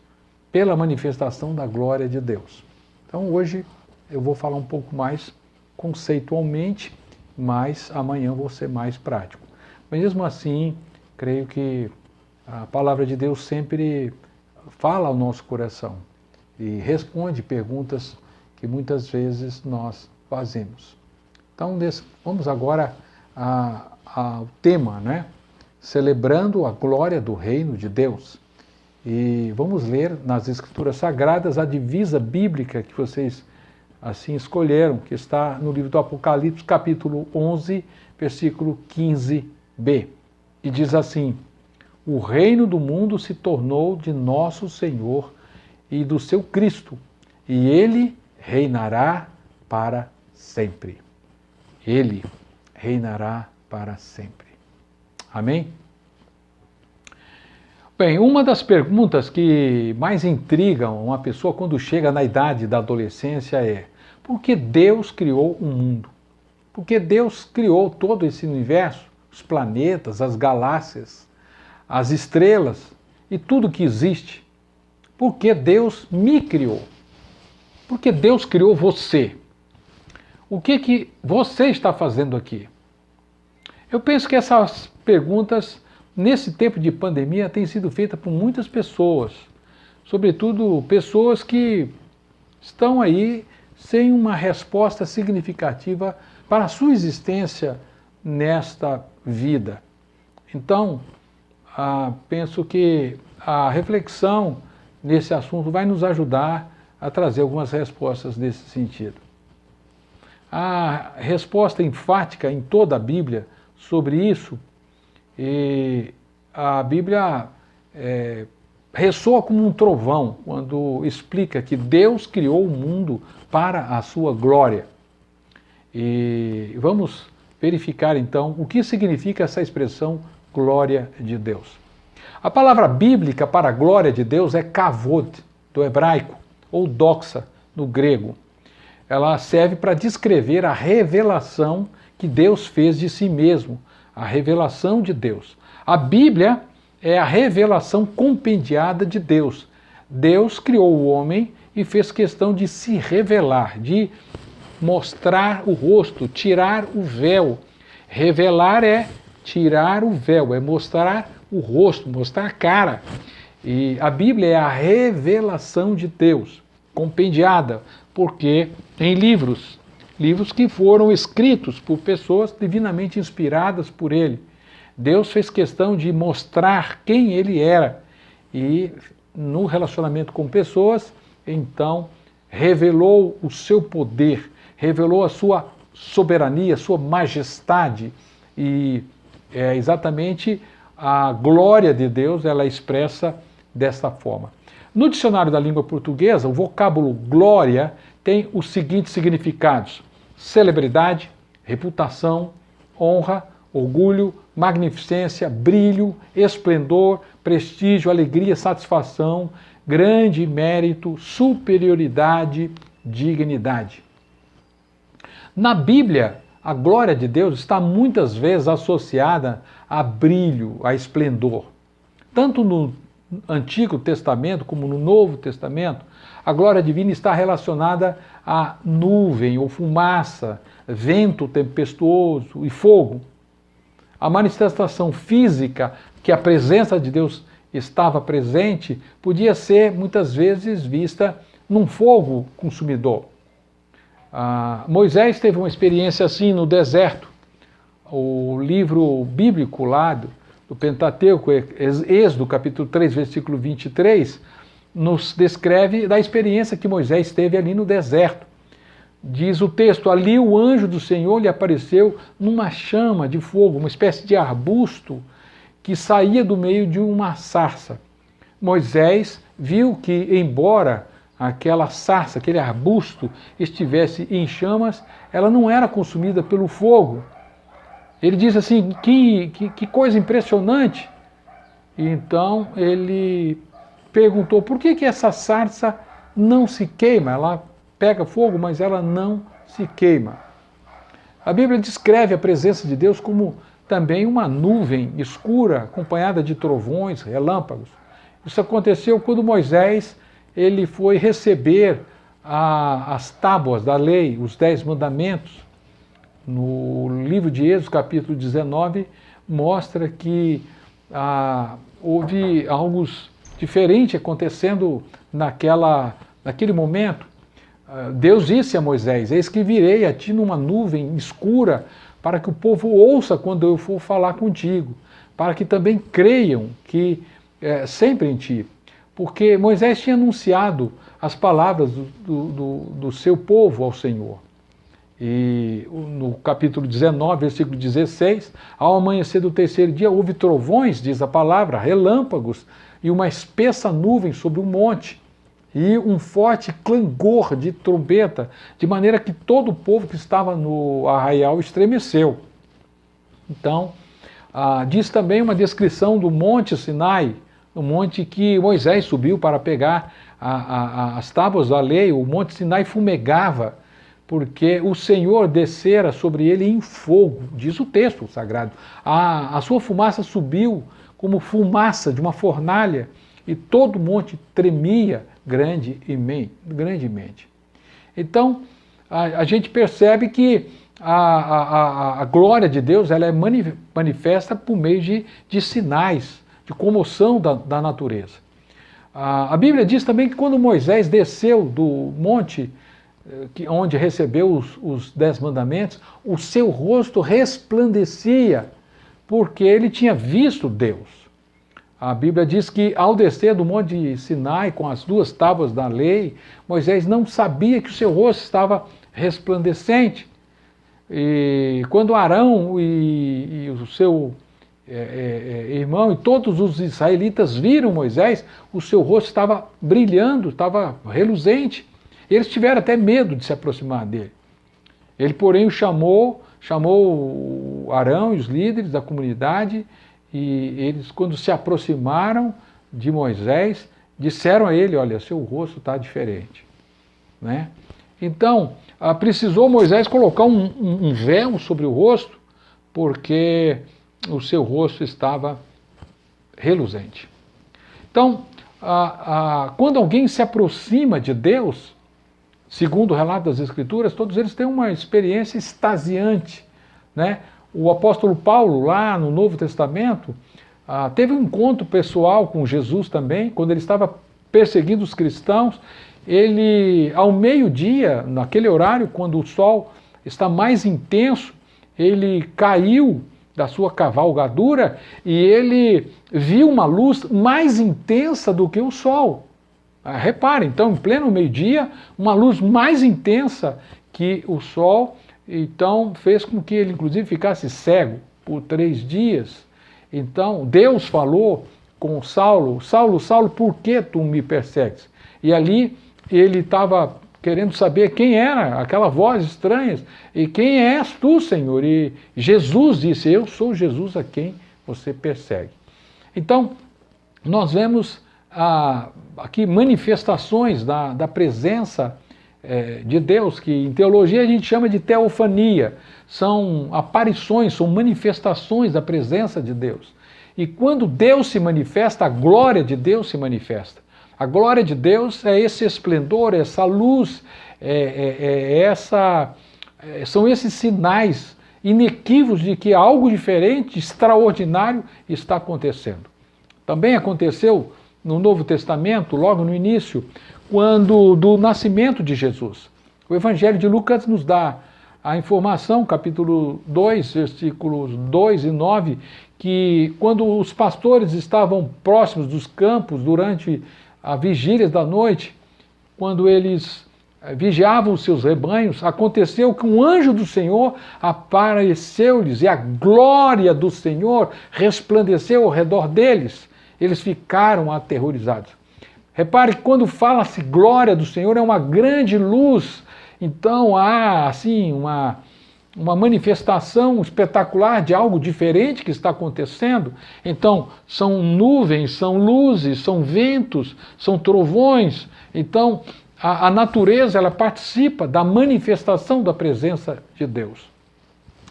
pela manifestação da glória de Deus. Então hoje eu vou falar um pouco mais conceitualmente, mas amanhã eu vou ser mais prático. Mas mesmo assim, creio que a palavra de Deus sempre fala ao nosso coração e responde perguntas que muitas vezes nós fazemos. Então vamos agora ao tema, né? Celebrando a glória do reino de Deus. E vamos ler nas Escrituras Sagradas a divisa bíblica que vocês assim escolheram, que está no livro do Apocalipse, capítulo 11, versículo 15b. E diz assim: o reino do mundo se tornou de nosso Senhor e do seu Cristo, e ele reinará para sempre. Ele reinará para sempre. Amém? Bem, uma das perguntas que mais intrigam uma pessoa quando chega na idade da adolescência é: por que Deus criou o mundo? Por que Deus criou todo esse universo, os planetas, as galáxias, as estrelas e tudo que existe? Por que Deus me criou? Por que Deus criou você? O que você está fazendo aqui? Eu penso que essas perguntas, nesse tempo de pandemia, têm sido feitas por muitas pessoas, sobretudo pessoas que estão aí sem uma resposta significativa para a sua existência nesta vida. Então, penso que a reflexão nesse assunto vai nos ajudar a trazer algumas respostas nesse sentido. A resposta enfática em toda a Bíblia sobre isso, e a Bíblia ressoa como um trovão quando explica que Deus criou o mundo para a sua glória. E vamos verificar então o que significa essa expressão glória de Deus. A palavra bíblica para a glória de Deus é kavod, do hebraico, ou doxa, no grego. Ela serve para descrever a revelação que Deus fez de si mesmo, a revelação de Deus. A Bíblia é a revelação compendiada de Deus. Deus criou o homem e fez questão de se revelar, de mostrar o rosto, tirar o véu. Revelar é tirar o véu, é mostrar o rosto, mostrar a cara. E a Bíblia é a revelação de Deus, compendiada, porque em livros que foram escritos por pessoas divinamente inspiradas por Ele. Deus fez questão de mostrar quem Ele era e, no relacionamento com pessoas, então, revelou o seu poder, revelou a sua soberania, a sua majestade, e é exatamente a glória de Deus, ela é expressa desta forma. No dicionário da língua portuguesa, o vocábulo glória tem os seguintes significados: celebridade, reputação, honra, orgulho, magnificência, brilho, esplendor, prestígio, alegria, satisfação, grande mérito, superioridade, dignidade. Na Bíblia, a glória de Deus está muitas vezes associada a brilho, a esplendor. Tanto no Antigo Testamento como no Novo Testamento, a glória divina está relacionada a nuvem ou fumaça, vento tempestuoso e fogo. A manifestação física que a presença de Deus estava presente podia ser muitas vezes vista num fogo consumidor. Moisés teve uma experiência assim no deserto. O livro bíblico lá do Pentateuco, Êxodo capítulo 3, versículo 23, nos descreve da experiência que Moisés teve ali no deserto. Diz o texto: ali o anjo do Senhor lhe apareceu numa chama de fogo, uma espécie de arbusto que saía do meio de uma sarça. Moisés viu que, embora aquela sarça, aquele arbusto estivesse em chamas, ela não era consumida pelo fogo. Ele diz assim: que coisa impressionante. E então ele perguntou: por que essa sarça não se queima? Ela pega fogo, mas ela não se queima. A Bíblia descreve a presença de Deus como também uma nuvem escura, acompanhada de trovões, relâmpagos. Isso aconteceu quando Moisés ele foi receber as tábuas da lei, os 10 mandamentos. No livro de Êxodo, capítulo 19, mostra que houve algo diferente acontecendo naquele momento. Deus disse a Moisés: eis que virei a ti numa nuvem escura, para que o povo ouça quando eu for falar contigo, para que também creiam que sempre em ti. Porque Moisés tinha anunciado as palavras do seu povo ao Senhor. E no capítulo 19, versículo 16, ao amanhecer do terceiro dia houve trovões, diz a palavra, relâmpagos e uma espessa nuvem sobre o monte e um forte clangor de trombeta, de maneira que todo o povo que estava no arraial estremeceu. Então, diz também uma descrição do Monte Sinai, no monte que Moisés subiu para pegar as tábuas da lei. O monte Sinai fumegava, porque o Senhor descera sobre ele em fogo, diz o texto sagrado. A sua fumaça subiu como fumaça de uma fornalha, e todo o monte tremia grandemente. Então, a gente percebe que a glória de Deus ela é manifesta por meio de sinais, de comoção da natureza. A Bíblia diz também que quando Moisés desceu do monte, onde recebeu os 10 mandamentos, o seu rosto resplandecia, porque ele tinha visto Deus. A Bíblia diz que ao descer do monte Sinai com as 2 tábuas da lei, Moisés não sabia que o seu rosto estava resplandecente. E quando Arão e o seu irmão e todos os israelitas viram Moisés, o seu rosto estava brilhando, estava reluzente. Eles tiveram até medo de se aproximar dele. Ele, porém, o chamou Arão e os líderes da comunidade, e eles, quando se aproximaram de Moisés, disseram a ele: olha, seu rosto está diferente. Né? Então, precisou Moisés colocar um véu sobre o rosto, porque o seu rosto estava reluzente. Então, quando alguém se aproxima de Deus, segundo o relato das Escrituras, todos eles têm uma experiência extasiante. Né? O apóstolo Paulo, lá no Novo Testamento, teve um encontro pessoal com Jesus também, quando ele estava perseguindo os cristãos. Ele, ao meio-dia, naquele horário, quando o sol está mais intenso, ele caiu da sua cavalgadura e ele viu uma luz mais intensa do que o sol. Repare, então, em pleno meio-dia, uma luz mais intensa que o sol, então fez com que ele, inclusive, ficasse cego por 3 dias. Então, Deus falou com Saulo: Saulo, Saulo, por que tu me persegues? E ali ele estava querendo saber quem era aquela voz estranha. E quem és tu, Senhor? E Jesus disse: eu sou Jesus a quem você persegue. Então, nós vemos aqui manifestações da presença de Deus, que em teologia a gente chama de teofania. São aparições, são manifestações da presença de Deus. E quando Deus se manifesta, a glória de Deus se manifesta. A glória de Deus é esse esplendor, essa luz, são esses sinais inequívocos de que algo diferente, extraordinário está acontecendo. Também aconteceu no Novo Testamento, logo no início, quando do nascimento de Jesus. O Evangelho de Lucas nos dá a informação, capítulo 2, versículos 2 e 9, que quando os pastores estavam próximos dos campos durante a vigília da noite, quando eles vigiavam os seus rebanhos, aconteceu que um anjo do Senhor apareceu-lhes e a glória do Senhor resplandeceu ao redor deles. Eles ficaram aterrorizados. Repare que quando fala-se glória do Senhor é uma grande luz, então há assim uma manifestação espetacular de algo diferente que está acontecendo. Então são nuvens, são luzes, são ventos, são trovões. Então a natureza ela participa da manifestação da presença de Deus.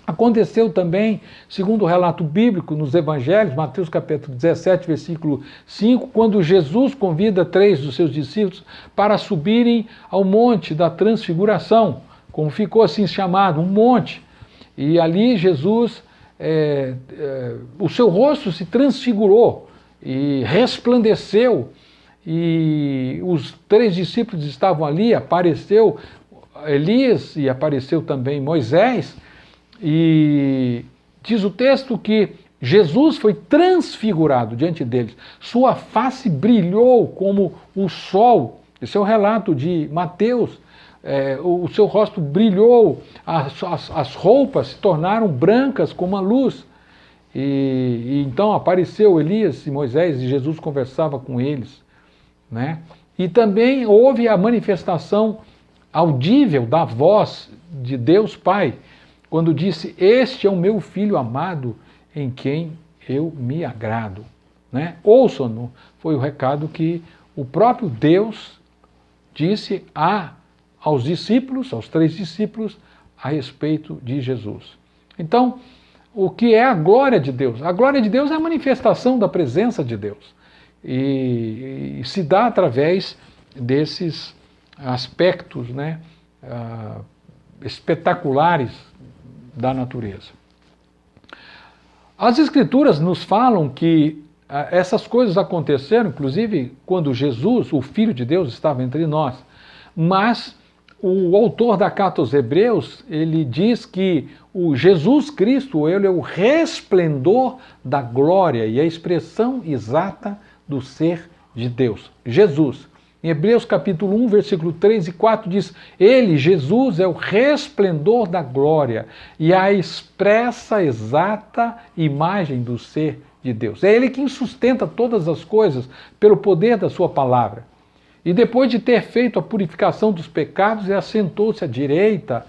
Aconteceu também, segundo o relato bíblico nos evangelhos, Mateus capítulo 17, versículo 5, quando Jesus convida 3 dos seus discípulos para subirem ao monte da transfiguração, como ficou assim chamado, um monte. E ali Jesus, o seu rosto se transfigurou e resplandeceu, e os 3 discípulos estavam ali, apareceu Elias e apareceu também Moisés. E diz o texto que Jesus foi transfigurado diante deles. Sua face brilhou como o sol. Esse é o relato de Mateus. O seu rosto brilhou, as roupas se tornaram brancas como a luz. E então apareceu Elias e Moisés e Jesus conversava com eles. Né? E também houve a manifestação audível da voz de Deus Pai, quando disse: este é o meu filho amado em quem eu me agrado. né? Ouçam-no, foi o recado que o próprio Deus disse aos discípulos, aos 3 discípulos, a respeito de Jesus. Então, o que é a glória de Deus? A glória de Deus é a manifestação da presença de Deus. E se dá através desses aspectos, né, espetaculares da natureza. As Escrituras nos falam que essas coisas aconteceram, inclusive, quando Jesus, o Filho de Deus, estava entre nós. Mas o autor da carta aos Hebreus, ele diz que o Jesus Cristo, ele é o resplendor da glória e a expressão exata do ser de Deus. Jesus. Em Hebreus capítulo 1, versículo 3 e 4 diz: Ele, Jesus, é o resplendor da glória e a expressa exata imagem do ser de Deus. É Ele quem sustenta todas as coisas pelo poder da sua palavra. E depois de ter feito a purificação dos pecados, ele assentou-se à direita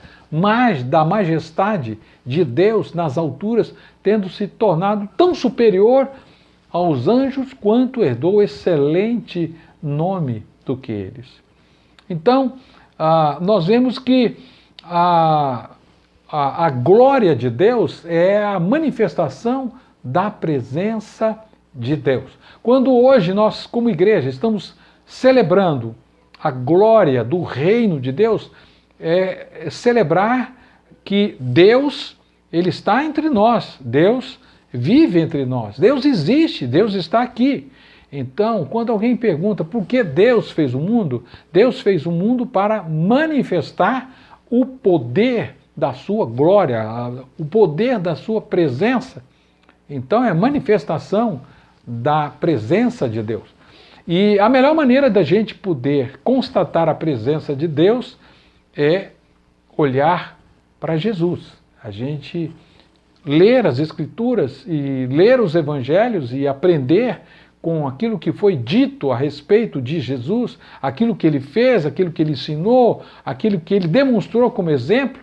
da majestade de Deus nas alturas, tendo se tornado tão superior aos anjos quanto herdou excelente nome do que eles. Então, nós vemos que a glória de Deus é a manifestação da presença de Deus. Quando hoje nós, como igreja, estamos celebrando a glória do reino de Deus, é celebrar que Deus, ele está entre nós, Deus vive entre nós, Deus existe, Deus está aqui. Então, quando alguém pergunta por que Deus fez o mundo para manifestar o poder da sua glória, o poder da sua presença. Então, é manifestação da presença de Deus. E a melhor maneira da gente poder constatar a presença de Deus é olhar para Jesus. A gente ler as Escrituras e ler os Evangelhos e aprender com aquilo que foi dito a respeito de Jesus, aquilo que ele fez, aquilo que ele ensinou, aquilo que ele demonstrou como exemplo.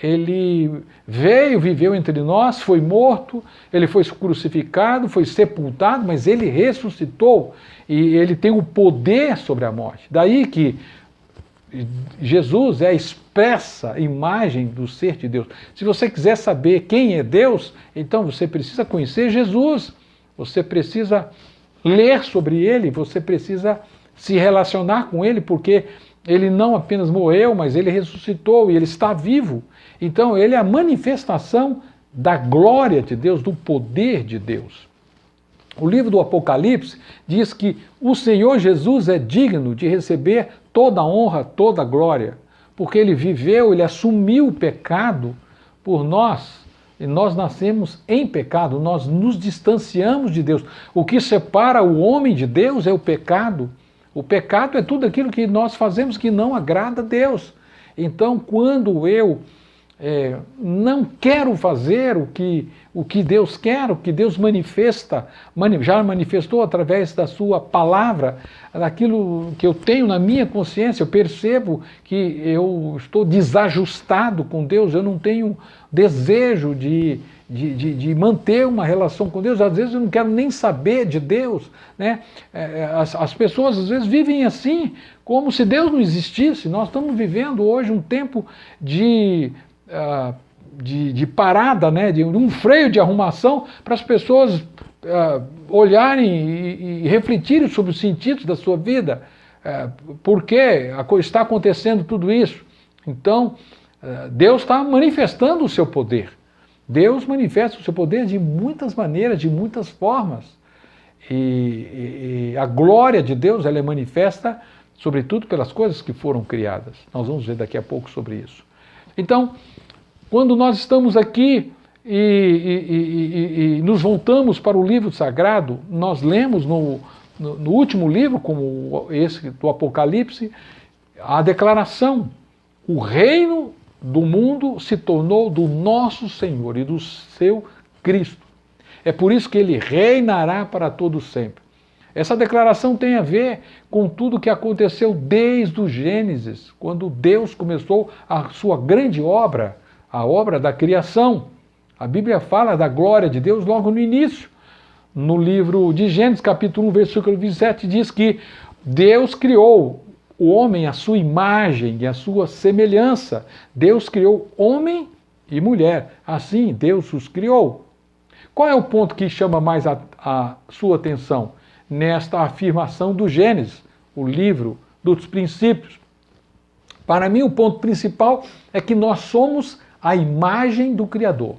Ele veio, viveu entre nós, foi morto, ele foi crucificado, foi sepultado, mas ele ressuscitou e ele tem o poder sobre a morte. Daí que Jesus é a expressa imagem do ser de Deus. Se você quiser saber quem é Deus, então você precisa conhecer Jesus, você precisa ler sobre ele, você precisa se relacionar com ele, porque ele não apenas morreu, mas ele ressuscitou e ele está vivo. Então ele é a manifestação da glória de Deus, do poder de Deus. O livro do Apocalipse diz que o Senhor Jesus é digno de receber toda a honra, toda a glória, porque ele viveu, ele assumiu o pecado por nós. E nós nascemos em pecado, nós nos distanciamos de Deus. O que separa o homem de Deus é o pecado. O pecado é tudo aquilo que nós fazemos que não agrada a Deus. Então, quando eu não quero fazer o que Deus quer, o que Deus já manifestou através da sua palavra, daquilo que eu tenho na minha consciência, eu percebo que eu estou desajustado com Deus, eu não tenho desejo de manter uma relação com Deus, às vezes eu não quero nem saber de Deus, né? As pessoas às vezes vivem assim, como se Deus não existisse. Nós estamos vivendo hoje um tempo de parada, né? De um freio de arrumação para as pessoas olharem e refletirem sobre os sentidos da sua vida, por que está acontecendo tudo isso. Então, Deus está manifestando o seu poder. Deus manifesta o seu poder de muitas maneiras, de muitas formas. E a glória de Deus ela é manifesta, sobretudo, pelas coisas que foram criadas. Nós vamos ver daqui a pouco sobre isso. Então, quando nós estamos aqui e nos voltamos para o livro sagrado, nós lemos no último livro, como esse do Apocalipse, a declaração: o reino do mundo se tornou do nosso Senhor e do seu Cristo. É por isso que ele reinará para todo sempre. Essa declaração tem a ver com tudo que aconteceu desde o Gênesis, quando Deus começou a sua grande obra, a obra da criação. A Bíblia fala da glória de Deus logo no início. no livro de Gênesis, capítulo 1, versículo 27, diz que Deus criou o homem à sua imagem e à sua semelhança. Deus criou homem e mulher. Assim, Deus os criou. Qual é o ponto que chama mais a sua atenção nesta afirmação do Gênesis, o livro dos princípios? Para mim, o ponto principal é que nós somos a imagem do Criador.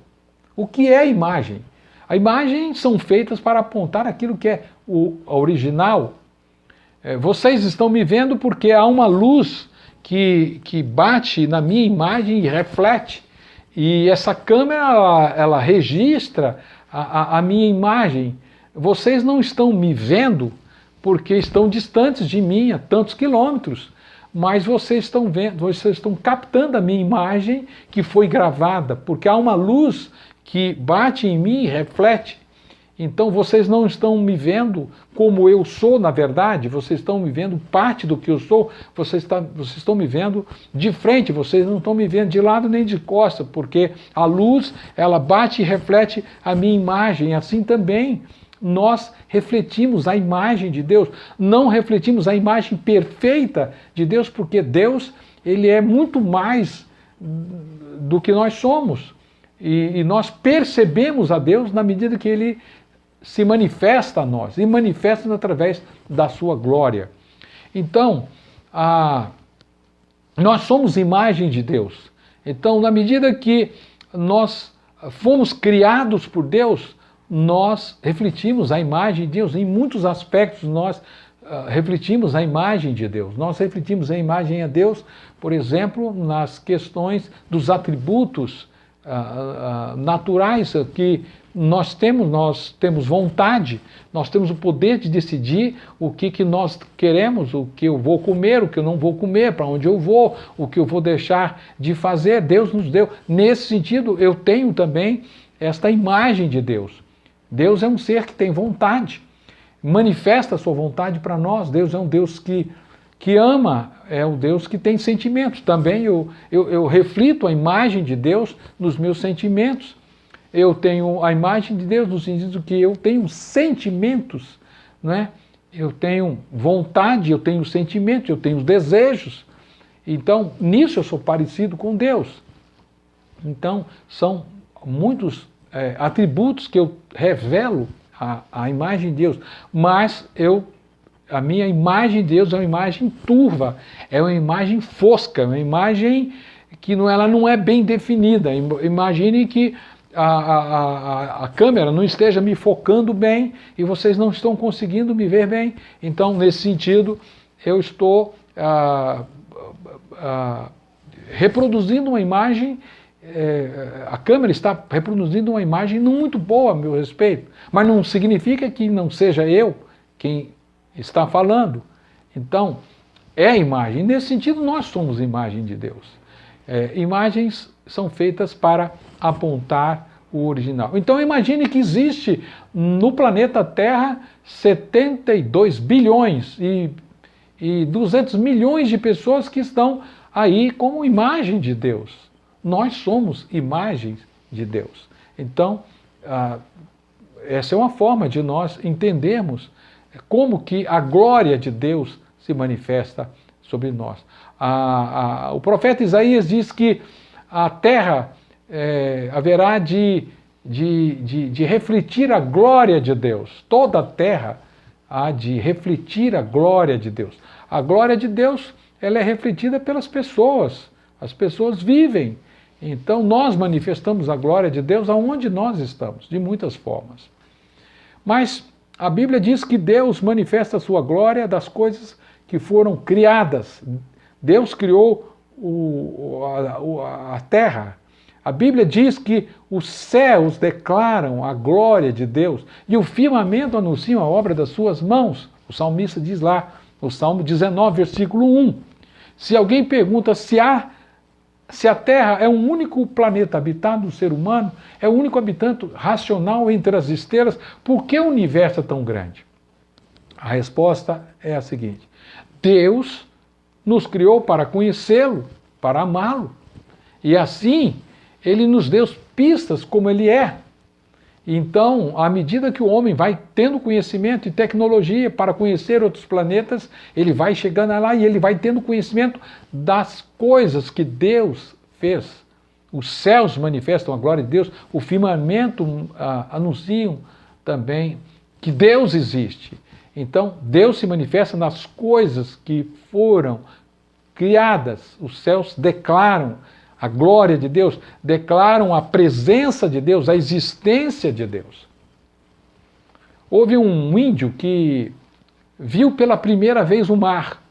O que é a imagem? A imagem são feitas para apontar aquilo que é o original. Vocês estão me vendo porque há uma luz que bate na minha imagem e reflete. E essa câmera, ela registra a minha imagem. Vocês não estão me vendo porque estão distantes de mim a tantos quilômetros, mas vocês estão vendo, vocês estão captando a minha imagem que foi gravada, porque há uma luz que bate em mim e reflete. Então vocês não estão me vendo como eu sou, na verdade, vocês estão me vendo parte do que eu sou, vocês estão me vendo de frente, vocês não estão me vendo de lado nem de costa, porque a luz, ela bate e reflete a minha imagem. Assim também nós refletimos a imagem de Deus, não refletimos a imagem perfeita de Deus, porque Deus, ele é muito mais do que nós somos. E nós percebemos a Deus na medida que ele se manifesta a nós, e manifesta através da sua glória. Então, nós somos imagem de Deus. Então, na medida que nós fomos criados por Deus, nós refletimos a imagem de Deus. Em muitos aspectos nós refletimos a imagem de Deus. Nós refletimos a imagem de Deus, por exemplo, nas questões dos atributos naturais que nós temos vontade, nós temos o poder de decidir o que nós queremos, o que eu vou comer, o que eu não vou comer, para onde eu vou, o que eu vou deixar de fazer. Deus nos deu. Nesse sentido, eu tenho também esta imagem de Deus. Deus é um ser que tem vontade, manifesta a sua vontade para nós. Deus é um Deus que ama, é um Deus que tem sentimentos. Também eu reflito a imagem de Deus nos meus sentimentos. Eu tenho a imagem de Deus no sentido que eu tenho sentimentos, não é? Eu tenho vontade, eu tenho sentimentos, eu tenho desejos. Então, nisso eu sou parecido com Deus. Então, são muitos atributos que eu revelo a imagem de Deus. Mas a minha imagem de Deus é uma imagem turva, é uma imagem fosca, é uma imagem que ela não é bem definida. Imagine que a câmera não esteja me focando bem e vocês não estão conseguindo me ver bem. Então, nesse sentido, eu estou reproduzindo uma imagem, a câmera está reproduzindo uma imagem não muito boa a meu respeito, mas não significa que não seja eu quem está falando. Então, é a imagem. Nesse sentido, nós somos imagem de Deus. Imagens são feitas para apontar o original. Então, imagine que existe no planeta Terra 72 bilhões e 200 milhões de pessoas que estão aí como imagem de Deus. Nós somos imagens de Deus. Então, essa é uma forma de nós entendermos como que a glória de Deus se manifesta sobre nós. O profeta Isaías diz que a terra haverá de refletir a glória de Deus. Toda a terra há de refletir a glória de Deus. A glória de Deus, ela é refletida pelas pessoas. As pessoas vivem. Então nós manifestamos a glória de Deus aonde nós estamos, de muitas formas. Mas a Bíblia diz que Deus manifesta a sua glória das coisas que foram criadas. Deus criou a terra. A Bíblia diz que os céus declaram a glória de Deus e o firmamento anuncia a obra das suas mãos. O salmista diz lá, no Salmo 19, versículo 1. Se alguém pergunta se a Terra é um único planeta habitado do ser humano, é o único habitante racional entre as estrelas, por que o universo é tão grande? A resposta é a seguinte: Deus nos criou para conhecê-lo, para amá-lo. E assim, ele nos deu pistas como ele é. Então, à medida que o homem vai tendo conhecimento e tecnologia para conhecer outros planetas, ele vai chegando lá e ele vai tendo conhecimento das coisas que Deus fez. Os céus manifestam a glória de Deus, o firmamento anunciam também que Deus existe. Então, Deus se manifesta nas coisas que foram criadas. Os céus declaram a glória de Deus, declaram a presença de Deus, a existência de Deus. Houve um índio que viu pela primeira vez o mar.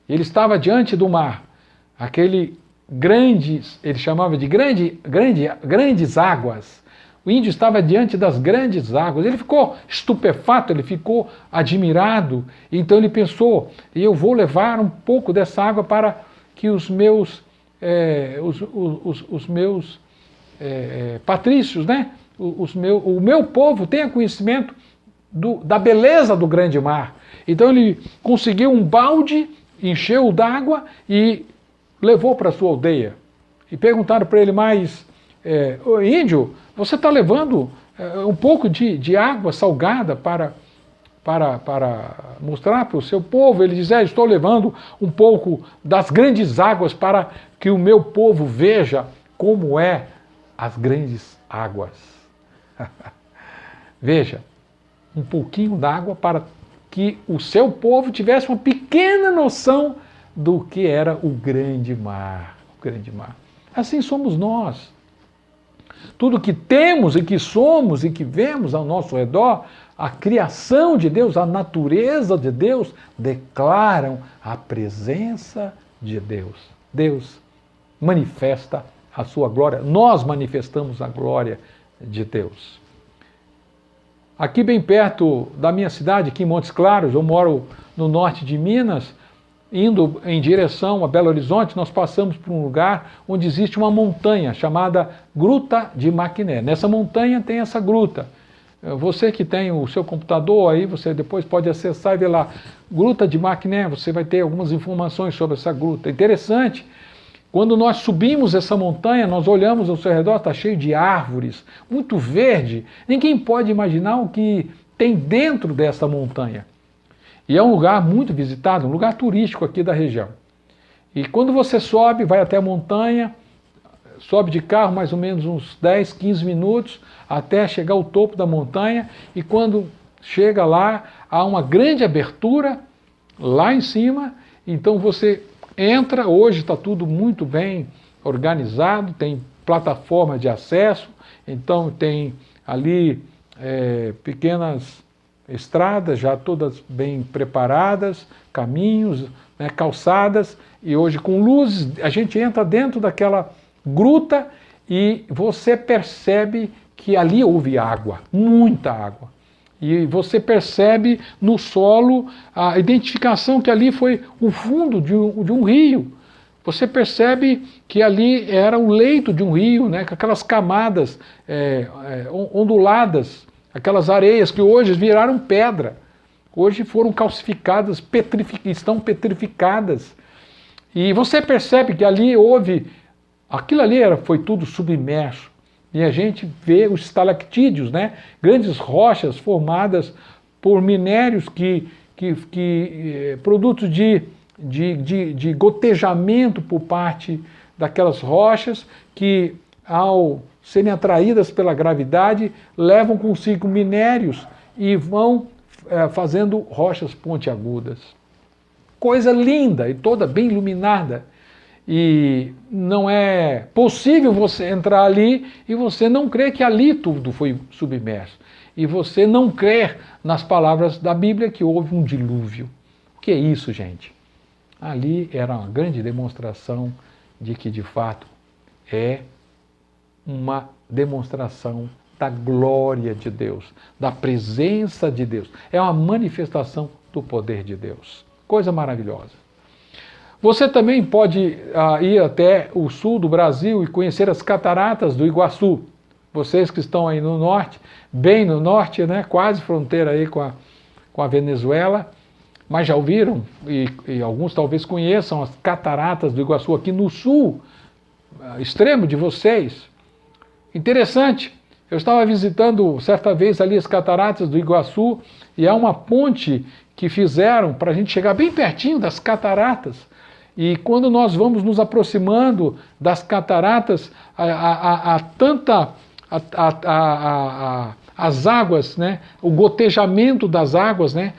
Ele estava diante do mar, aquele grande, ele chamava de grandes águas. O índio estava diante das grandes águas. Ele ficou estupefato, ele ficou admirado. Então ele pensou: eu vou levar um pouco dessa água para que os meus patrícios, né? O meu povo tenha conhecimento da beleza do grande mar. Então ele conseguiu um balde, encheu d'água e levou para a sua aldeia. E perguntaram para ele: mas, índio, você está levando um pouco de água salgada para mostrar para o seu povo? Ele diz: estou levando um pouco das grandes águas para que o meu povo veja como é as grandes águas. Veja, um pouquinho d'água para que o seu povo tivesse uma pequena noção do que era o grande mar. O grande mar. Assim somos nós. Tudo que temos e que somos e que vemos ao nosso redor, a criação de Deus, a natureza de Deus, declaram a presença de Deus. Deus manifesta a sua glória. Nós manifestamos a glória de Deus. Aqui bem perto da minha cidade, aqui em Montes Claros, eu moro no norte de Minas, indo em direção a Belo Horizonte, nós passamos por um lugar onde existe uma montanha chamada Gruta de Maquiné. Nessa montanha tem essa gruta. Você que tem o seu computador aí, você depois pode acessar e ver lá, Gruta de Maquiné, você vai ter algumas informações sobre essa gruta. Interessante, quando nós subimos essa montanha, nós olhamos ao seu redor, está cheio de árvores, muito verde. Ninguém pode imaginar o que tem dentro dessa montanha. E é um lugar muito visitado, um lugar turístico aqui da região. E quando você sobe, vai até a montanha, sobe de carro mais ou menos uns 10, 15 minutos, até chegar ao topo da montanha, e quando chega lá, há uma grande abertura lá em cima, então você entra, hoje está tudo muito bem organizado, tem plataforma de acesso, então tem ali pequenas estradas já todas bem preparadas, caminhos, né, calçadas, e hoje com luzes, a gente entra dentro daquela gruta e você percebe que ali houve água, muita água. E você percebe no solo a identificação que ali foi o fundo de um rio. Você percebe que ali era o leito de um rio, né, com aquelas camadas onduladas, aquelas areias que hoje viraram pedra. Hoje foram calcificadas, estão petrificadas. E você percebe que ali houve... Aquilo ali foi tudo submerso. E a gente vê os estalactídeos, né? Grandes rochas formadas por minérios produtos de gotejamento por parte daquelas rochas que, ao serem atraídas pela gravidade, levam consigo minérios e vão fazendo rochas pontiagudas. Coisa linda e toda bem iluminada. E não é possível você entrar ali e você não crer que ali tudo foi submerso. E você não crer nas palavras da Bíblia que houve um dilúvio. O que é isso, gente? Ali era uma grande demonstração de que, de fato, é uma demonstração da glória de Deus, da presença de Deus. É uma manifestação do poder de Deus. Coisa maravilhosa. Você também pode ir até o sul do Brasil e conhecer as cataratas do Iguaçu. Vocês que estão aí no norte, bem no norte, né, quase fronteira aí com a Venezuela, mas já ouviram, e alguns talvez conheçam as cataratas do Iguaçu aqui no sul, extremo de vocês. Interessante Eu estava visitando certa vez ali as cataratas do Iguaçu e há uma ponte que fizeram para a gente chegar bem pertinho das cataratas. E quando nós vamos nos aproximando das cataratas, as águas, né, o gotejamento das águas, né,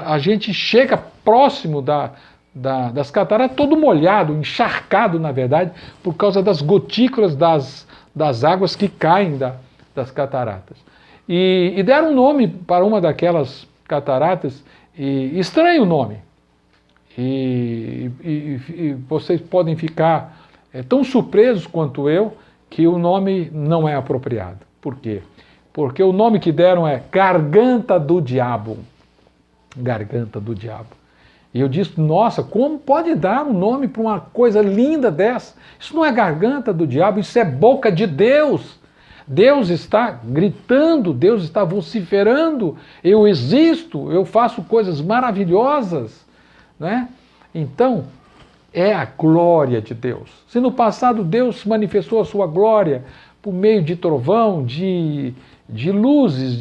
a gente chega próximo das cataratas todo molhado, encharcado na verdade, por causa das gotículas das águas que caem das cataratas. E deram um nome para uma daquelas cataratas, e estranho o nome. E vocês podem ficar tão surpresos quanto eu que o nome não é apropriado. Por quê? Porque o nome que deram é Garganta do Diabo. Garganta do Diabo. E eu disse, nossa, como pode dar um nome para uma coisa linda dessa? Isso não é garganta do diabo, isso é boca de Deus. Deus está gritando, Deus está vociferando, eu existo, eu faço coisas maravilhosas, né? Então, é a glória de Deus. Se no passado Deus manifestou a sua glória por meio de trovão, de luzes,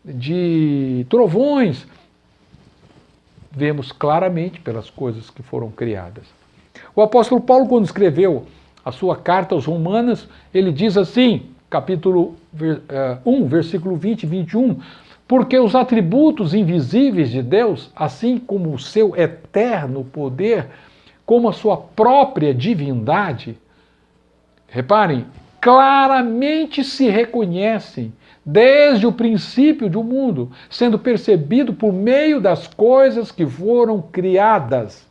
de trovões, vemos claramente pelas coisas que foram criadas. O apóstolo Paulo, quando escreveu a sua carta aos Romanos, ele diz assim, capítulo 1, versículo 20 e 21, porque os atributos invisíveis de Deus, assim como o seu eterno poder, como a sua própria divindade, reparem, claramente se reconhecem desde o princípio do mundo, sendo percebido por meio das coisas que foram criadas.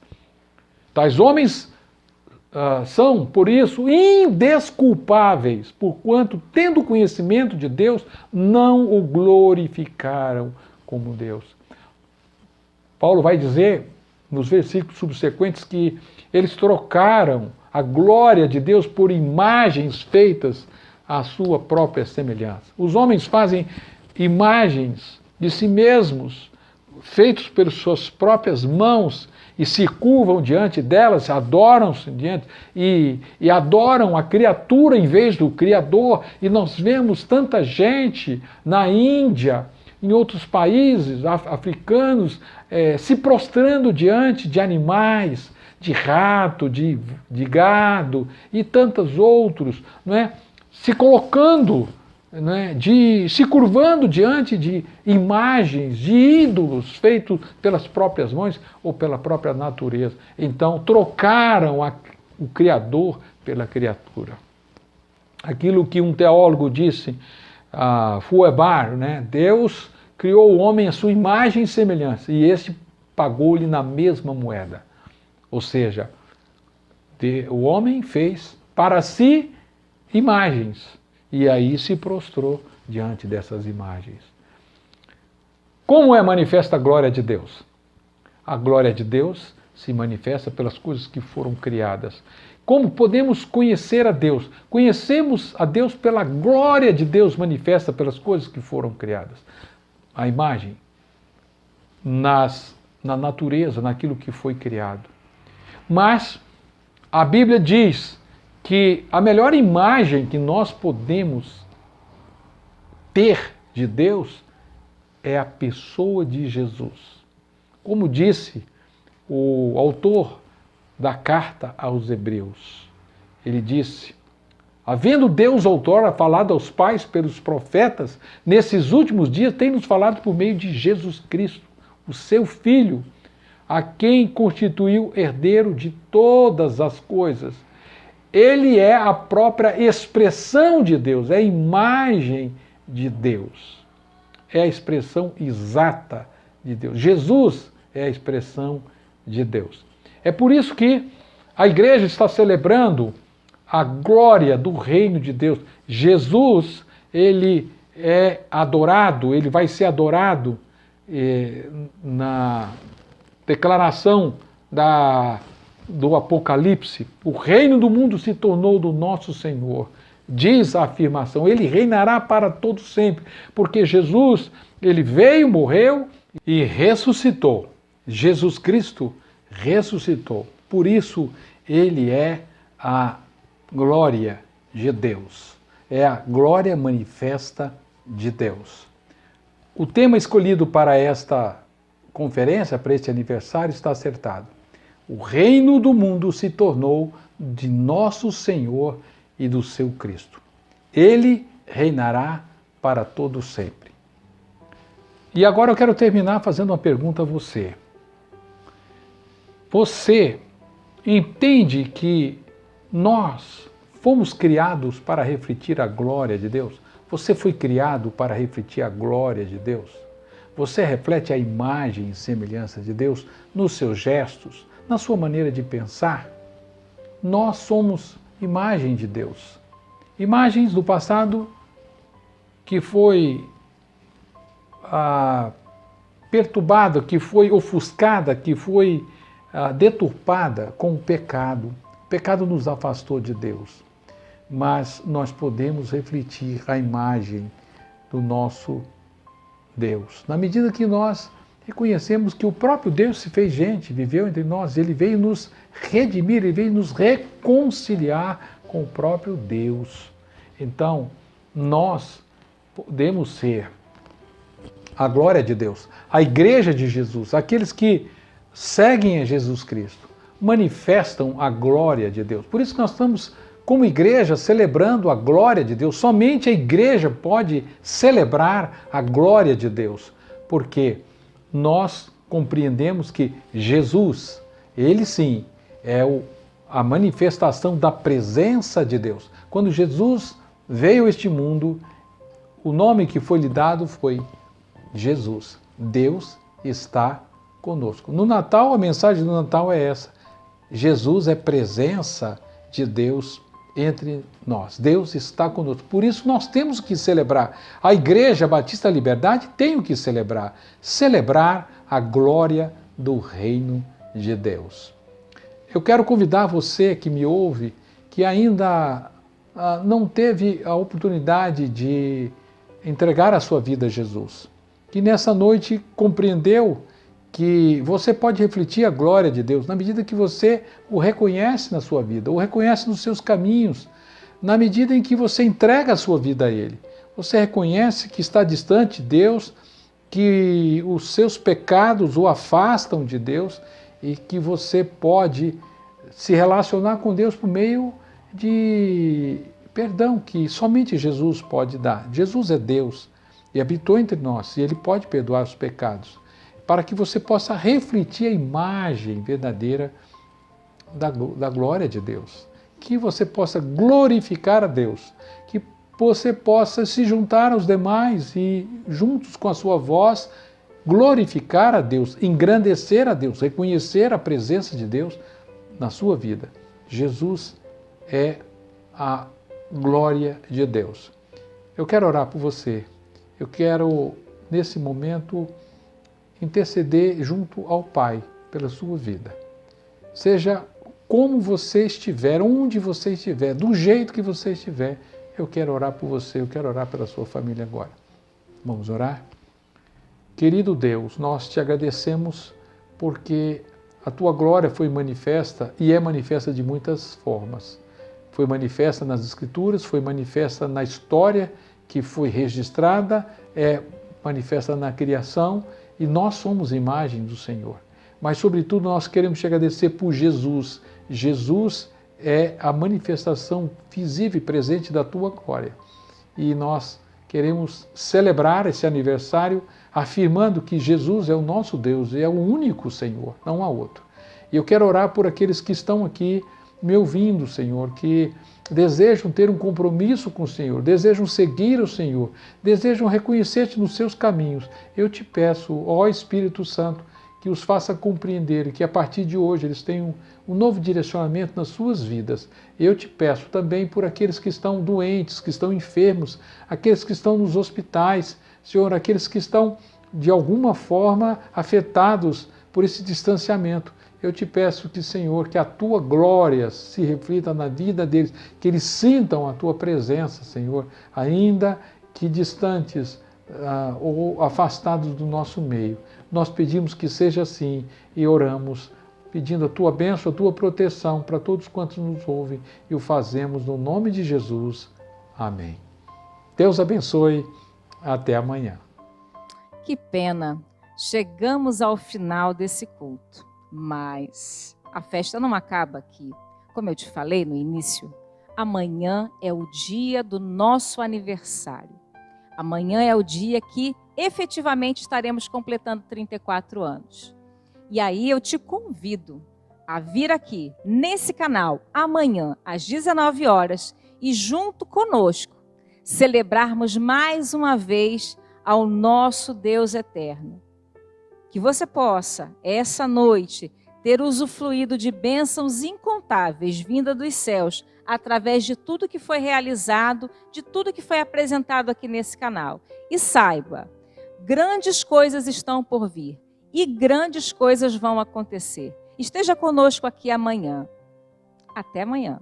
Tais homens são, por isso, indesculpáveis, porquanto, tendo conhecimento de Deus, não o glorificaram como Deus. Paulo vai dizer, nos versículos subsequentes, que eles trocaram a glória de Deus por imagens feitas à sua própria semelhança. Os homens fazem imagens de si mesmos, feitos pelas suas próprias mãos, e se curvam diante delas, adoram-se diante, e adoram a criatura em vez do Criador. E nós vemos tanta gente na Índia, em outros países africanos, se prostrando diante de animais, de rato, de gado e tantos outros, não é? Se colocando, né, se curvando diante de imagens, de ídolos feitos pelas próprias mãos ou pela própria natureza. Então, trocaram o Criador pela criatura. Aquilo que um teólogo disse, Feuerbach, né, Deus criou o homem à sua imagem e semelhança, e este pagou-lhe na mesma moeda. Ou seja, o homem fez para si imagens, e aí se prostrou diante dessas imagens. Como é manifesta a glória de Deus? A glória de Deus se manifesta pelas coisas que foram criadas. Como podemos conhecer a Deus? Conhecemos a Deus pela glória de Deus manifesta pelas coisas que foram criadas. A imagem, na natureza, naquilo que foi criado. Mas a Bíblia diz que a melhor imagem que nós podemos ter de Deus é a pessoa de Jesus. Como disse o autor da carta aos Hebreus, ele disse, havendo Deus outrora falado aos pais pelos profetas, nesses últimos dias tem nos falado por meio de Jesus Cristo, o seu Filho, a quem constituiu herdeiro de todas as coisas. Ele é a própria expressão de Deus, é a imagem de Deus. É a expressão exata de Deus. Jesus é a expressão de Deus. É por isso que a igreja está celebrando a glória do reino de Deus. Jesus, ele é adorado, ele vai ser adorado na declaração do Apocalipse. O reino do mundo se tornou do nosso Senhor. Diz a afirmação, ele reinará para todo sempre, porque Jesus, ele veio, morreu e ressuscitou. Jesus Cristo ressuscitou. Por isso, ele é a glória de Deus. é a glória manifesta de Deus. O tema escolhido para esta conferência, para este aniversário, está acertado. O reino do mundo se tornou de nosso Senhor e do seu Cristo. Ele reinará para todo sempre. E agora eu quero terminar fazendo uma pergunta a você. Você entende que nós fomos criados para refletir a glória de Deus? Você foi criado para refletir a glória de Deus? Você reflete a imagem e semelhança de Deus nos seus gestos, na sua maneira de pensar? Nós somos imagem de Deus. Imagens do passado que foi perturbada, que foi ofuscada, que foi deturpada com o pecado. O pecado nos afastou de Deus. Mas nós podemos refletir a imagem do nosso Deus. Na medida que nós reconhecemos que o próprio Deus se fez gente, viveu entre nós, ele veio nos redimir, ele veio nos reconciliar com o próprio Deus. Então, nós podemos ser a glória de Deus, a igreja de Jesus, aqueles que seguem a Jesus Cristo, manifestam a glória de Deus. Por isso que nós estamos, como igreja, celebrando a glória de Deus. Somente a igreja pode celebrar a glória de Deus, porque nós compreendemos que Jesus, ele sim, é a manifestação da presença de Deus. Quando Jesus veio a este mundo, o nome que foi lhe dado foi Jesus. Deus está conosco. No Natal, a mensagem do Natal é essa. Jesus é presença de Deus entre nós. Deus está conosco. Por isso nós temos que celebrar. A Igreja Batista Liberdade tem o que celebrar. Celebrar a glória do reino de Deus. Eu quero convidar você que me ouve, que ainda não teve a oportunidade de entregar a sua vida a Jesus, que nessa noite compreendeu que você pode refletir a glória de Deus na medida que você o reconhece na sua vida, o reconhece nos seus caminhos, na medida em que você entrega a sua vida a Ele. Você reconhece que está distante de Deus, que os seus pecados o afastam de Deus e que você pode se relacionar com Deus por meio de perdão que somente Jesus pode dar. Jesus é Deus e habitou entre nós e Ele pode perdoar os pecados, para que você possa refletir a imagem verdadeira da glória de Deus, que você possa glorificar a Deus, que você possa se juntar aos demais e, juntos com a sua voz, glorificar a Deus, engrandecer a Deus, reconhecer a presença de Deus na sua vida. Jesus é a glória de Deus. Eu quero orar por você. Eu quero, nesse momento, interceder junto ao Pai pela sua vida. Seja como você estiver, onde você estiver, do jeito que você estiver, eu quero orar por você, eu quero orar pela sua família agora. Vamos orar? Querido Deus, nós te agradecemos porque a tua glória foi manifesta e é manifesta de muitas formas. Foi manifesta nas Escrituras, foi manifesta na história que foi registrada, é manifesta na criação, e nós somos imagem do Senhor. Mas, sobretudo, nós queremos te agradecer por Jesus. Jesus é a manifestação visível e presente da tua glória. E nós queremos celebrar esse aniversário afirmando que Jesus é o nosso Deus e é o único Senhor, não há outro. E eu quero orar por aqueles que estão aqui me ouvindo, Senhor, que desejam ter um compromisso com o Senhor, desejam seguir o Senhor, desejam reconhecer-te nos seus caminhos. Eu te peço, ó Espírito Santo, que os faça compreender que a partir de hoje eles tenham um novo direcionamento nas suas vidas. Eu te peço também por aqueles que estão doentes, que estão enfermos, aqueles que estão nos hospitais, Senhor, aqueles que estão de alguma forma afetados por esse distanciamento. Eu te peço que, Senhor, que a tua glória se reflita na vida deles, que eles sintam a tua presença, Senhor, ainda que distantes ou afastados do nosso meio. Nós pedimos que seja assim e oramos, pedindo a tua bênção, a tua proteção para todos quantos nos ouvem e o fazemos no nome de Jesus. Amém. Deus abençoe. Até amanhã. Que pena. Chegamos ao final desse culto, mas a festa não acaba aqui. Como eu te falei no início, amanhã é o dia do nosso aniversário. Amanhã é o dia que efetivamente estaremos completando 34 anos. E aí eu te convido a vir aqui nesse canal amanhã às 19 horas e junto conosco celebrarmos mais uma vez ao nosso Deus eterno. Que você possa, essa noite, ter usufruído de bênçãos incontáveis vinda dos céus, através de tudo que foi realizado, de tudo que foi apresentado aqui nesse canal. E saiba, grandes coisas estão por vir e grandes coisas vão acontecer. Esteja conosco aqui amanhã. Até amanhã.